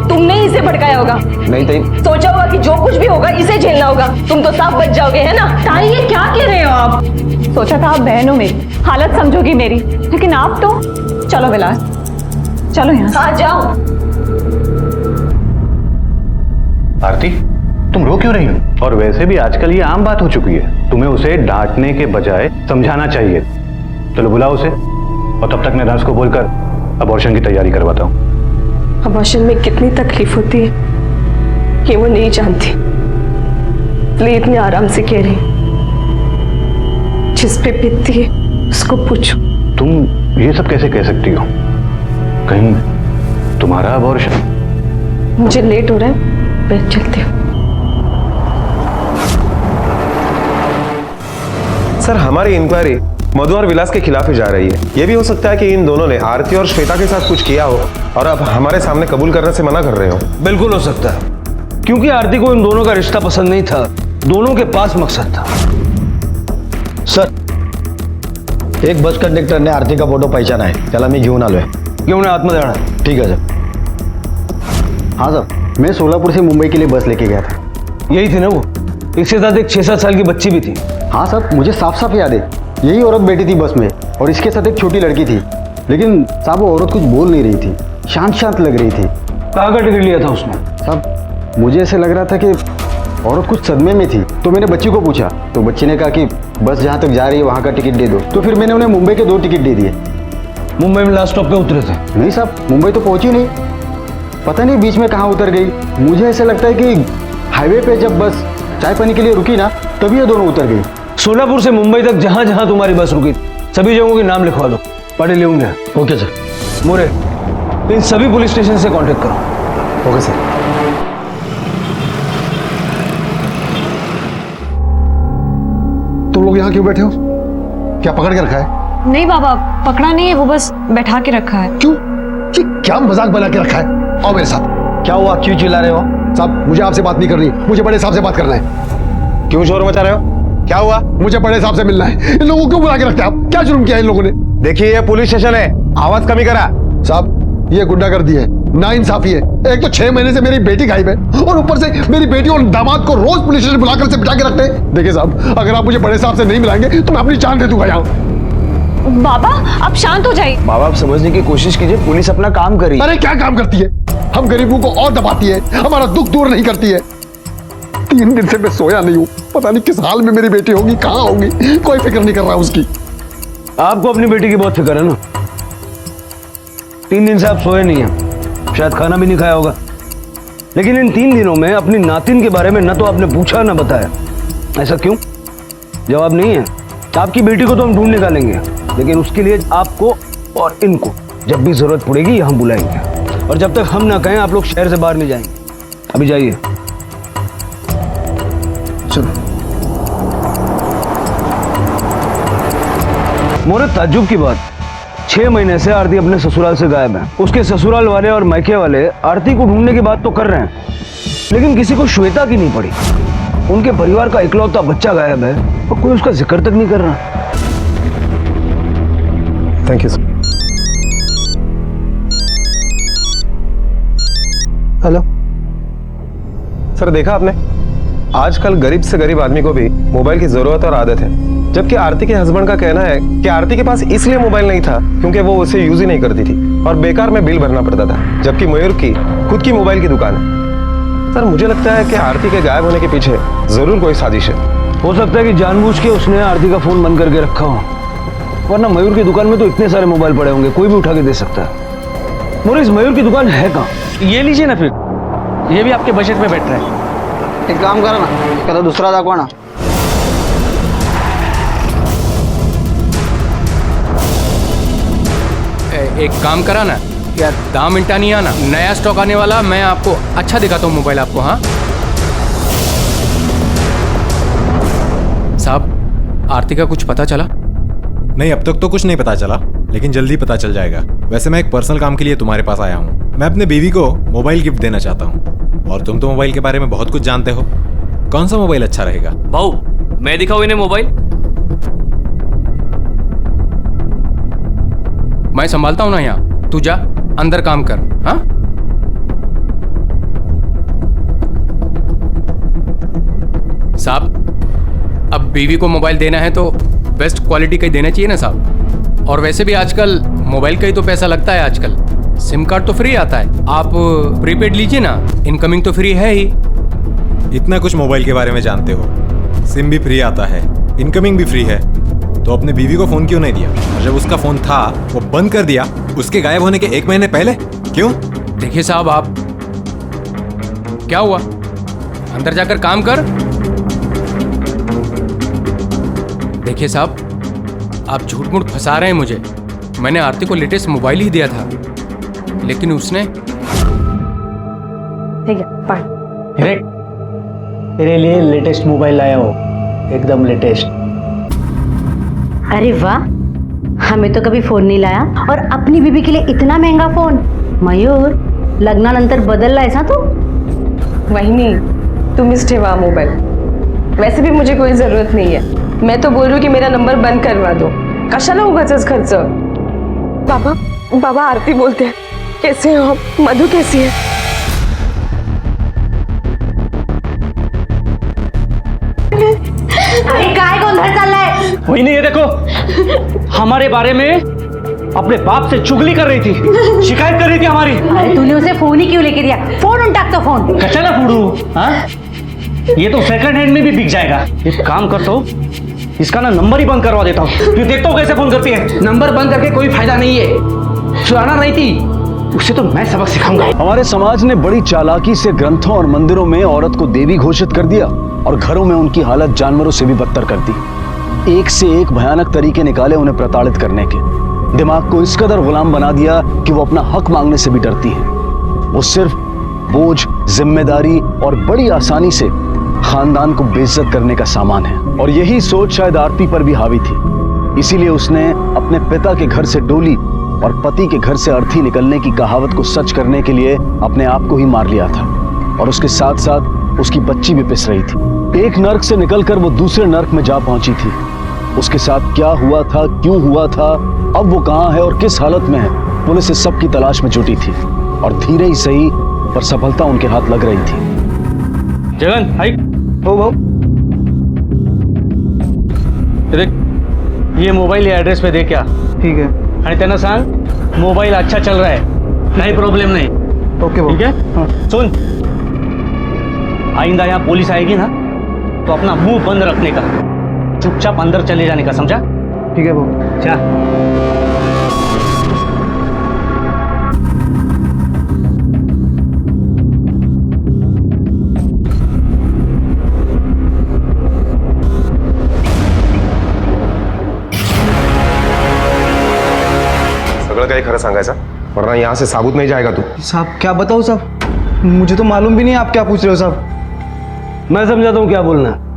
तुमने इसे भड़काया होगा। नहीं ताई, सोचा होगा कि जो कुछ भी होगा इसे झेलना होगा, तुम तो साफ बच जाओगे, है ना? ताई, ये क्या कह रहे हो आप? सोचा था आप बहनों में हालत समझोगी मेरी, लेकिन आप तो। चलो विलास, चलो यहाँ। हाँ, जाओ। आरती, तुम रो क्यों रही हो? और वैसे भी आजकल ये आम बात हो चुकी है, तुम्हें उसे डांटने के बजाय समझाना चाहिए। चलो बुलाओ उसे, और तब तक मैं नर्स को बोलकर अबॉर्शन की तैयारी करवाता हूँ। अबॉर्शन में कितनी तकलीफ होती है ये वो नहीं जानती, इसलिए इतने आराम से कह रही। जिस पे बीतती है उसको पूछो। तुम ये सब कैसे कह सकती हो? कहीं तुम्हारा अबॉर्शन? मुझे लेट हो रहा है, मैं चलती हूँ। सर, हमारी इंक्वायरी मधु और विलास के खिलाफ ही जा रही है। ये भी हो सकता है कि इन दोनों ने आरती और श्वेता के साथ कुछ किया हो और अब हमारे सामने कबूल करने से मना कर रहे हो। बिल्कुल हो सकता है, क्योंकि आरती को इन दोनों का रिश्ता पसंद नहीं था, दोनों के पास मकसद था। सर, एक बस कंडक्टर ने आरती का फोटो पहचाना है, त्याला मी घेऊन आलोय. घेऊन आतमध्ये आणा. ठीक है सर. हाँ सर, मैं सोलापुर से मुंबई के लिए बस लेके गया था. यही थी ना वो? इसके साथ एक 6-7 साल की बच्ची भी थी. हाँ सर, मुझे साफ साफ याद है. यही औरत बैठी थी बस में और इसके साथ एक छोटी लड़की थी. लेकिन साहब वो औरत कुछ बोल नहीं रही थी, शांत शांत लग रही थी. कहाँ का टिकट लिया था उसने? साहब मुझे ऐसे लग रहा था कि औरत कुछ सदमे में थी, तो मैंने बच्ची को पूछा, तो बच्ची ने कहा कि बस जहाँ तक जा रही है वहाँ का टिकट दे दो। तो फिर मैंने उन्हें मुंबई के 2 टिकट दे दिए। मुंबई में लास्ट स्टॉप पे उतरे थे? नहीं साहब, मुंबई तो पहुंची नहीं, पता नहीं बीच में कहाँ उतर गई। मुझे ऐसा लगता है कि हाईवे पे जब बस चाय पानी के लिए रुकी ना, तभी ये दोनों उतर गई। सोलापुर से मुंबई तक जहां जहां तुम्हारी बस रुकी सभी जगहों के नाम लिखवा दो, पढ़े लेंगे। Okay sir. मोरे, इन सभी पुलिस स्टेशन से कांटेक्ट करो। Okay sir. तुम लोग यहाँ क्यों बैठे हो? क्या पकड़ के रखा है? नहीं बाबा, पकड़ा नहीं है, वो बस बैठा के रखा है। क्यों? ये क्या मजाक बना के रखा है? आओ मेरे साथ। क्या हुआ, क्यों चिल्ला रहे हो? साहब, मुझे आपसे बात नहीं करनी, मुझे बड़े साहब से बात करना है। क्यों शोर मचा रहे हो? क्या हुआ? मुझे बड़े साहब से मिलना है। इन लोगों को क्यों बुला के रखते हैं आप? क्या जुर्म किया इन लोगों ने? देखिए, ये पुलिस स्टेशन है, आवाज कमी करा। साहब, ये गुंडागर्दी है, नाइंसाफी है। एक तो 6 महीने से मेरी बेटी गायब है और ऊपर से मेरी बेटी और दामाद को रोज पुलिस स्टेशन बुलाकर से बिठा के रखते हैं। देखिए साहब, अगर आप मुझे बड़े साहब से नहीं मिलाएंगे तो मैं अपनी जान दे दूंगा यहाँ। बाबा, आप शांत हो जाइए। बाबा, आप समझने की कोशिश कीजिए, पुलिस अपना काम कर रही है। अरे क्या काम करती है? हम गरीबों को और दबाती है, हमारा दुख दूर नहीं करती है। 3 दिन से मैं सोया नहीं हूँ, पता नहीं किस हाल में मेरी बेटी होगी, कहाँ होगी, कोई फिक्र नहीं कर रहा उसकी। आपको अपनी बेटी की बहुत फिक्र है ना? 3 दिन से आप सोए नहीं हैं, शायद खाना भी नहीं खाया होगा। लेकिन इन 3 दिनों में अपनी नातिन के बारे में न तो आपने पूछा न बताया। ऐसा क्यों? जवाब नहीं है। आपकी बेटी को तो हम ढूंढ निकालेंगे, लेकिन उसके लिए आपको और इनको जब भी जरूरत पड़ेगी यहाँ बुलाएंगे। और जब तक हम ना कहें आप लोग शहर से बाहर नहीं जाएंगे। अभी जाइए। चलो। मोरे, ताज्जुब की बात, 6 महीने से आरती अपने ससुराल से गायब है। उसके ससुराल वाले और मायके वाले आरती को ढूंढने की बात तो कर रहे हैं, लेकिन किसी को श्वेता की नहीं पड़ी। उनके परिवार का इकलौता बच्चा गायब है और कोई उसका जिक्र तक नहीं कर रहा। Thank you sir. Hello sir, देखा आपने, आजकल गरीब से गरीब आदमी को भी मोबाइल की जरूरत और आदत है। जबकि आरती के हस्बैंड का कहना है कि आरती के पास इसलिए मोबाइल नहीं था क्योंकि वो उसे यूज ही नहीं करती थी और बेकार में बिल भरना पड़ता था, जबकि मयूर की खुद की मोबाइल की दुकान है। सर, मुझे लगता है कि आरती के गायब होने के पीछे जरूर कोई साजिश है। हो सकता है कि जानबूझ के उसने आरती का फोन बंद करके रखा हो, वरना मयूर की दुकान में तो इतने सारे मोबाइल पड़े होंगे, कोई भी उठा के दे सकता है। मोरे, इस मयूर की दुकान है कहाँ? ये लीजिए ना, फिर ये भी आपके बजट में बैठ रहा है। एक काम करो ना, कदा दूसरा दाखवा ना। एक काम करा ना, क्या 10 मिनट नहीं आना, नया स्टॉक आने वाला, मैं आपको अच्छा दिखाता हूँ मोबाइल आपको। हाँ साहब, आरती का कुछ पता चला? नहीं, अब तक तो कुछ नहीं पता चला, लेकिन जल्दी पता चल जाएगा। वैसे मैं एक पर्सनल काम के लिए तुम्हारे पास आया हूँ। मैं अपने बीवी को मोबाइल गिफ्ट देना चाहता हूँ, और तुम तो मोबाइल के बारे में बहुत कुछ जानते हो। कौन सा मोबाइल अच्छा रहेगा? भाऊ, मैं दिखाऊँ इन्हें मोबाइल? मैं संभालता हूँ ना यहाँ, तू जा अंदर काम कर। हाँ साहब, अब बीवी को मोबाइल देना है तो बेस्ट क्वालिटी का ही देना चाहिए ना साहब। और वैसे भी आजकल मोबाइल का ही तो पैसा लगता है। आजकल सिम कार्ड तो फ्री आता है, आप प्रीपेड लीजिए ना, इनकमिंग तो फ्री है ही। इतना कुछ मोबाइल के बारे में जानते हो, सिम भी फ्री आता है, इनकमिंग भी फ्री है, तो अपने बीवी को फोन क्यों नहीं दिया? और जब उसका फोन था वो बंद कर दिया उसके गायब होने के 1 महीने पहले, क्यों? देखिए साहब, आप क्या हुआ, अंदर जाकर काम कर। देखिए साहब, आप झूठ मूठ फंसा रहे हैं मुझे। मैंने आरती को लेटेस्ट मोबाइल ही दिया था, लेकिन उसने। ठीक है, पानी तेरे लिए लेटेस्ट मोबाइल लाया हो, एकदम लेटेस्ट। अरे वाह, हमें तो कभी फोन नहीं लाया, और अपनी बीबी के लिए इतना महंगा फोन। मयूर, लग्नानंतर बदलला आहेस ना तू? वहिनी, तुम्हीच ठेवा मोबाईल। वैसे भी मुझे कोई जरूरत नहीं है। मैं तो बोल रही हूँ कि मेरा नंबर बंद करवा दो, कशाला उगाचच खर्च। बाबा, बाबा आरती बोलते हैं, कैसे हो आप? मधु कैसी है? अरे काय गोंधळ चाललाय? वही नहीं, ये देखो, हमारे बारे में अपने बाप से चुगली कर रही थी, शिकायत कर रही थी हमारी। अरे तूने उसे फोन ही क्यों लेके दिया? फोन उनटाक तो फोन। कचरा फूडू, हाँ? ये तो सेकंड हैंड में भी बिक जाएगा। एक काम करता हूँ, इसका ना नंबर ही बंद करवा देता हूँ। फिर देखता हूँ कैसे फोन करती है। नंबर बंद करके कोई फायदा नहीं है। सुहाना नहीं थी, उसे तो मैं सबक सिखाऊंगा। हमारे समाज ने बड़ी चालाकी से ग्रंथों और मंदिरों में औरत को देवी घोषित कर दिया और घरों में उनकी हालत जानवरों से भी बदतर कर दी। एक से एक भयानक तरीके निकाले उन्हें प्रताड़ित करने के। दिमाग को इस कदर गुलाम बना दिया कि वो अपना हक मांगने से भी डरती है। वो सिर्फ बोझ, जिम्मेदारी और बड़ी आसानी से खानदान को बेइज्जत करने का सामान है। और यही सोच शायद आरती पर भी हावी थी। इसीलिए उसने अपने पिता के घर से डोली और पति के घर से अर्थी निकलने की कहावत को सच करने के लिए अपने आप को ही मार लिया था। और उसके साथ साथ उसकी बच्ची भी पिस रही थी। एक नर्क से निकलकर वो दूसरे नर्क में जा पहुंची थी। उसके साथ क्या हुआ था, क्यों हुआ था, अब वो कहाँ है और किस हालत में है, पुलिस इस सब की तलाश में जुटी थी। और धीरे ही सही पर सफलता उनके हाथ लग रही थी। जगन, हाई। हो देख, ये मोबाइल ये एड्रेस पे दे क्या? ठीक है। आणि त्यांना सांग मोबाइल अच्छा चल रहा है, काही प्रॉब्लम नहीं। ओके ठीक है। हाँ। सुन, आइंदा यहाँ पुलिस आएगी ना तो अपना मुंह बंद रखने का, चुपचाप अंदर चले जाने का, समझा? ठीक है बाबू। जा। सगळं काही खरं सांगायचं, वरना यहाँ से साबुत नहीं जाएगा तू। साहब क्या बताओ साहब, मुझे तो मालूम भी नहीं आप क्या पूछ रहे हो साहब। मैं समझाता हूँ क्या बोलना है।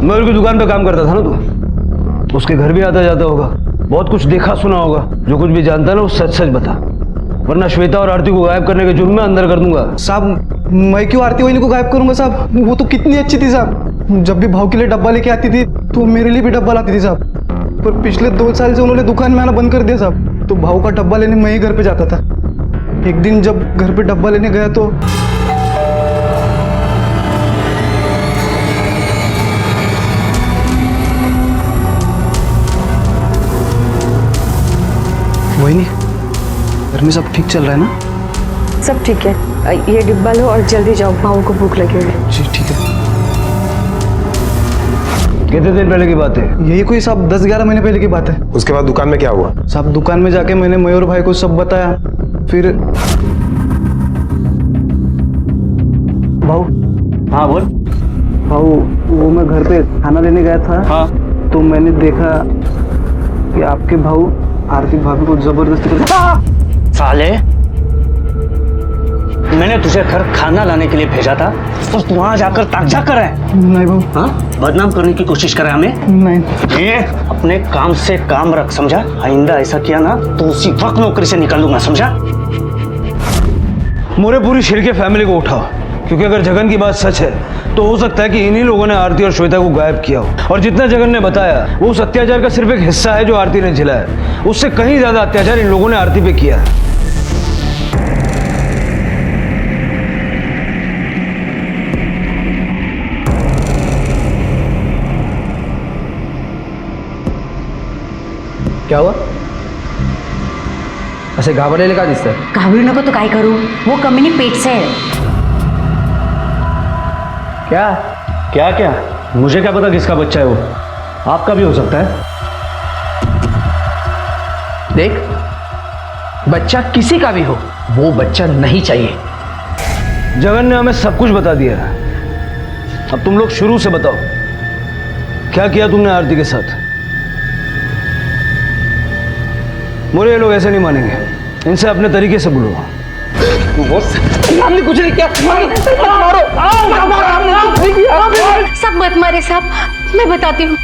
मयूर की दुकान पे काम करता था ना तू, उसके घर भी आता जाता होगा, बहुत कुछ देखा सुना होगा। जो कुछ भी जानता है ना वो सच सच बता, वरना श्वेता और आरती को गायब करने के जुर्म में अंदर कर दूंगा। साहब मैं क्यों आरती वहीनी को गायब करूंगा साहब, वो तो कितनी अच्छी थी साहब। जब भी भाव के लिए डब्बा लेके आती थी तो मेरे लिए भी डब्बा लाती थी साहब। पर पिछले 2 साल से उन्होंने दुकान में आना बंद कर दिया साहब। तो भाव का डब्बा लेने मैं ही घर पे जाता था। एक दिन जब घर पे डब्बा लेने गया तो वहीनी, घर में सब ठीक चल रहा है ना? सब ठीक है। ये डिब्बा लो और जल्दी जाओ, भाऊ को भूख लगी हुई है। जी ठीक है। कितने दिन पहले की बात है? यही कोई साहब 10-11 महीने पहले की बात है। उसके बाद दुकान में क्या हुआ? साहब दुकान में जाके मैंने मयूर भाई को सब बताया। फिर भाऊ। हाँ बोल। भाऊ वो मैं घर पे खाना लेने गया था। हाँ। तो मैंने देखा कि आपके भाऊ आरती भाभी को जबरदस्ती कर। साले, मैंने तुझे घर खाना लाने के लिए भेजा था और तू वहां जाकर ताकझाक कर रहा है। नहीं भाऊ। हाँ? बदनाम करने की कोशिश कर रहा है हमें? नहीं। ये अपने काम से काम रख, समझा? आइंदा ऐसा किया ना तो उसी वक्त नौकरी से निकाल दूंगा, समझा? मोरे पूरी शिरके फैमिली को उठाओ, क्योंकि अगर जगन की बात सच है तो हो सकता है कि इन्हीं लोगों ने आरती और श्वेता को गायब किया हो। और जितना जगन ने बताया वो उस अत्याचार का सिर्फ एक हिस्सा है जो आरती ने झेला है। उससे कहीं ज्यादा अत्याचार इन लोगों ने आरती पे किया है। क्या हुआ? असे घाबरलेले का दिसत? घाबरू नको तो काय करू, वो कमीनी पेट से है। क्या क्या क्या? मुझे क्या पता किसका बच्चा है वो? आपका भी हो सकता है। देख, बच्चा किसी का भी हो, वो बच्चा नहीं चाहिए। जगन ने हमें सब कुछ बता दिया है। अब तुम लोग शुरू से बताओ, क्या किया तुमने आरती के साथ? मोरे ये लोग ऐसे नहीं मानेंगे, इनसे अपने तरीके से बोलो। हमने कुछ नहीं किया। मारो। सब मत मारे साहब, मैं बताती हूँ।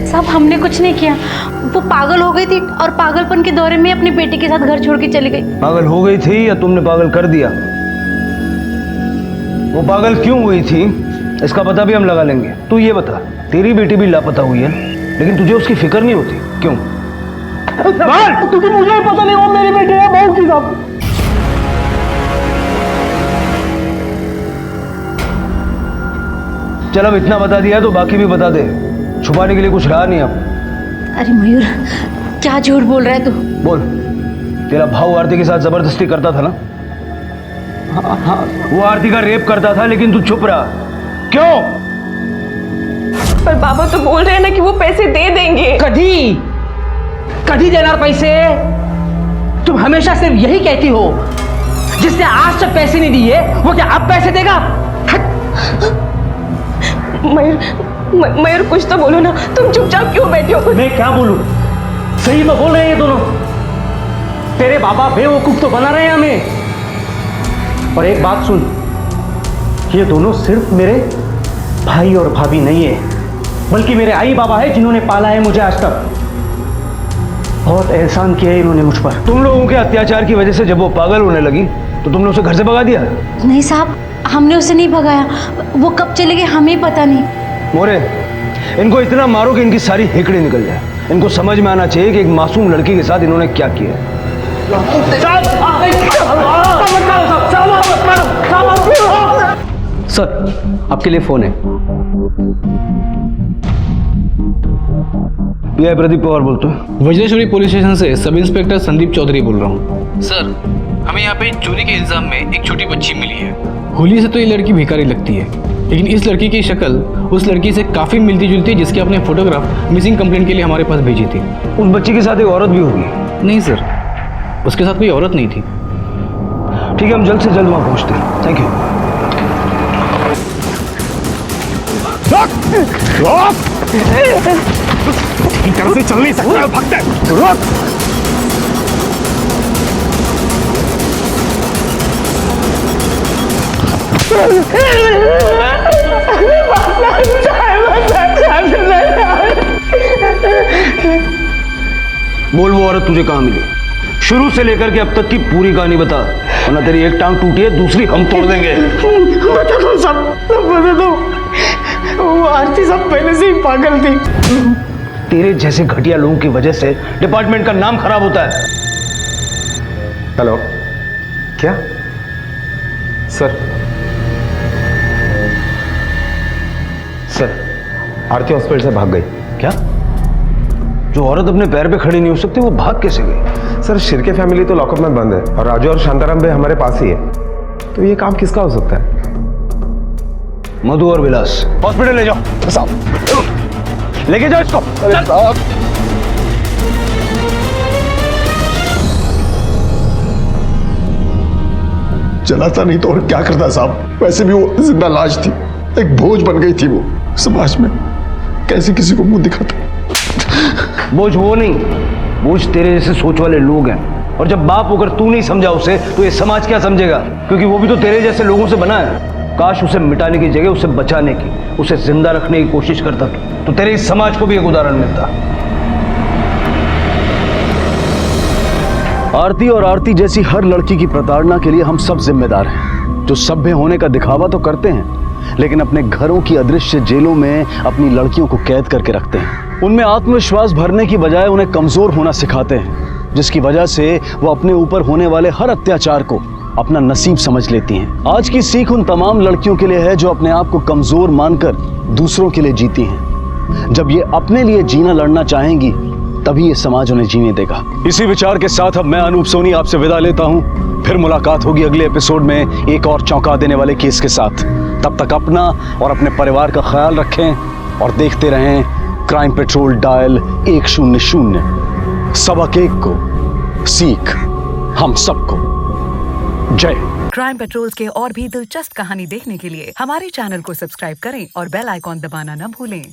सब हमने कुछ नहीं किया। वो पागल हो गई थी और पागलपन के दौरे में अपनी बेटी के साथ घर छोड़ के चली गई। पागल हो गई थी या तुमने पागल कर दिया? वो पागल क्यों हुई थी इसका पता भी हम लगा लेंगे। तू ये बता, तेरी बेटी भी लापता हुई है लेकिन तुझे उसकी फिक्र नहीं होती, क्यों? क्योंकि मुझे पता नहीं वो मेरी बेटी है। बहुत की साहब, चल अब इतना बता दिया तो बाकी भी बता दे, छुपाने के लिए कुछ रहा नहीं अब। अरे मयूर, क्या झूठ बोल रहा है तू? बोल, तेरा भाव आरती के साथ जबरदस्ती करता था ना? हाँ, वो आरती का रेप करता था, लेकिन तू चुप रहा क्यों? पर बाबा तो बोल रहे हैं ना कि वो पैसे दे देंगे। कभी देना पैसे? तुम हमेशा सिर्फ यही कहती हो। जिसने आज तक पैसे नहीं दिए वो क्या अब पैसे देगा? मयूर कुछ तो बोलो ना, तुम चुपचाप क्यों बैठे हो? मैं क्या बोलूं? सही में बोल रहे हैं ये दोनों। तेरे बाबा बेवकूफ तो बना रहे हैं हमें। और एक बात सुन, ये दोनों सिर्फ मेरे भाई और भाभी नहीं है, बल्कि मेरे आई बाबा है जिन्होंने पाला है मुझे आज तक। बहुत एहसान किया है इन्होंने मुझ पर। तुम लोगों के अत्याचार की वजह से जब वो पागल होने लगी तो तुमने उसे घर से भगा दिया? नहीं साहब, हमने उसे नहीं भगाया। वो कब चले गए हमें पता नहीं। मोरे, इनको इतना मारो कि इनकी सारी हेकड़ी निकल जाए। इनको समझ में आना चाहिए कि एक मासूम लड़की के साथ इन्होंने क्या किया है। सर, आपके लिए फोन है। पीआई प्रदीप पवार बोलते हैं। वज्रेश्वरी पुलिस स्टेशन से सब इंस्पेक्टर संदीप चौधरी बोल रहा हूँ। सर, हमें यहाँ पे चोरी के इल्जाम में एक छोटी बच्ची मिली है। होली से तो ये लड़की भिखारी लगती है, लेकिन इस लड़की की शक्ल उस लड़की से काफी मिलती जुलती है जिसकी आपने फोटोग्राफ मिसिंग कंप्लेंट के लिए हमारे पास भेजी थी। उस बच्ची के साथ एक औरत भी होगी? नहीं सर, उसके साथ कोई औरत नहीं थी। ठीक है, हम जल्द से जल्द वहां पहुंचते हैं। Thank you. ठीक तरह से चल नहीं सकता, भगते रोक। बोल, वो औरत तुझे कहाँ मिली? शुरू से लेकर के अब तक की पूरी कहानी बता, वरना तेरी एक टांग टूटी है, दूसरी हम तोड़ देंगे। बता दो सब, बता दो। वो आरती सब पहले से ही पागल थी। तेरे जैसे घटिया लोगों की वजह से डिपार्टमेंट का नाम खराब होता है। हेलो, क्या सर, आरती हॉस्पिटल से भाग गई। क्या? जो औरत अपने पैर पे खड़ी नहीं हो सकती वो भाग कैसे गई? सर, शिर्के फैमिली तो लॉकअप में बंद है और राजू और शांताराम भाई हमारे पास ही है, तो ये काम किसका हो सकता है? मधु और विलास हॉस्पिटल ले जाओ। साहब, लेके जाओ इसको। जलाता नहीं तो और क्या करता साहब? वैसे भी वो जिंदा लाश थी, एक बोझ बन गई थी वो समाज में। कैसे किसी को मुंह दिखाता? बोझ वो नहीं, बोझ तेरे जैसे सोच वाले लोग हैं। और जब बाप होकर तू नहीं समझा उसे, तो ये समाज क्या समझेगा? क्योंकि वो भी तो तेरे जैसे लोगों से बना है। काश उसे मिटाने की जगह उसे बचाने की, उसे जिंदा रखने की कोशिश करता तो तेरे इस समाज को भी एक उदाहरण मिलता। आरती और आरती जैसी हर लड़की की प्रताड़ना के लिए हम सब जिम्मेदार हैं। जो सभ्य होने का दिखावा तो करते हैं, लेकिन अपने घरों की अदृश्य जेलों में अपनी लड़कियों को कैद करके रखते हैं। उनमें आत्मविश्वास भरने की बजाय उन्हें कमजोर होना सिखाते हैं, जिसकी वजह से वो अपने ऊपर होने वाले हर अत्याचार को अपना नसीब समझ लेती हैं। आज की सीख उन तमाम लड़कियों के लिए है जो अपने आप को कमजोर मानकर दूसरों के लिए जीती हैं। जब ये अपने लिए जीना लड़ना चाहेंगी, तभी ये समाज उन्हें जीने देगा। इसी विचार के साथ अब मैं अनूप सोनी आपसे विदा लेता हूँ। फिर मुलाकात होगी अगले एपिसोड में एक और चौंका देने वाले केस के साथ। तब तक अपना और अपने परिवार का ख्याल रखें और देखते रहें क्राइम पेट्रोल डायल 100। सबक एक को, सीख हम सबको। जय। क्राइम पेट्रोल के और भी दिलचस्प कहानी देखने के लिए हमारे चैनल को सब्सक्राइब करें और बेल आइकॉन दबाना न भूलें।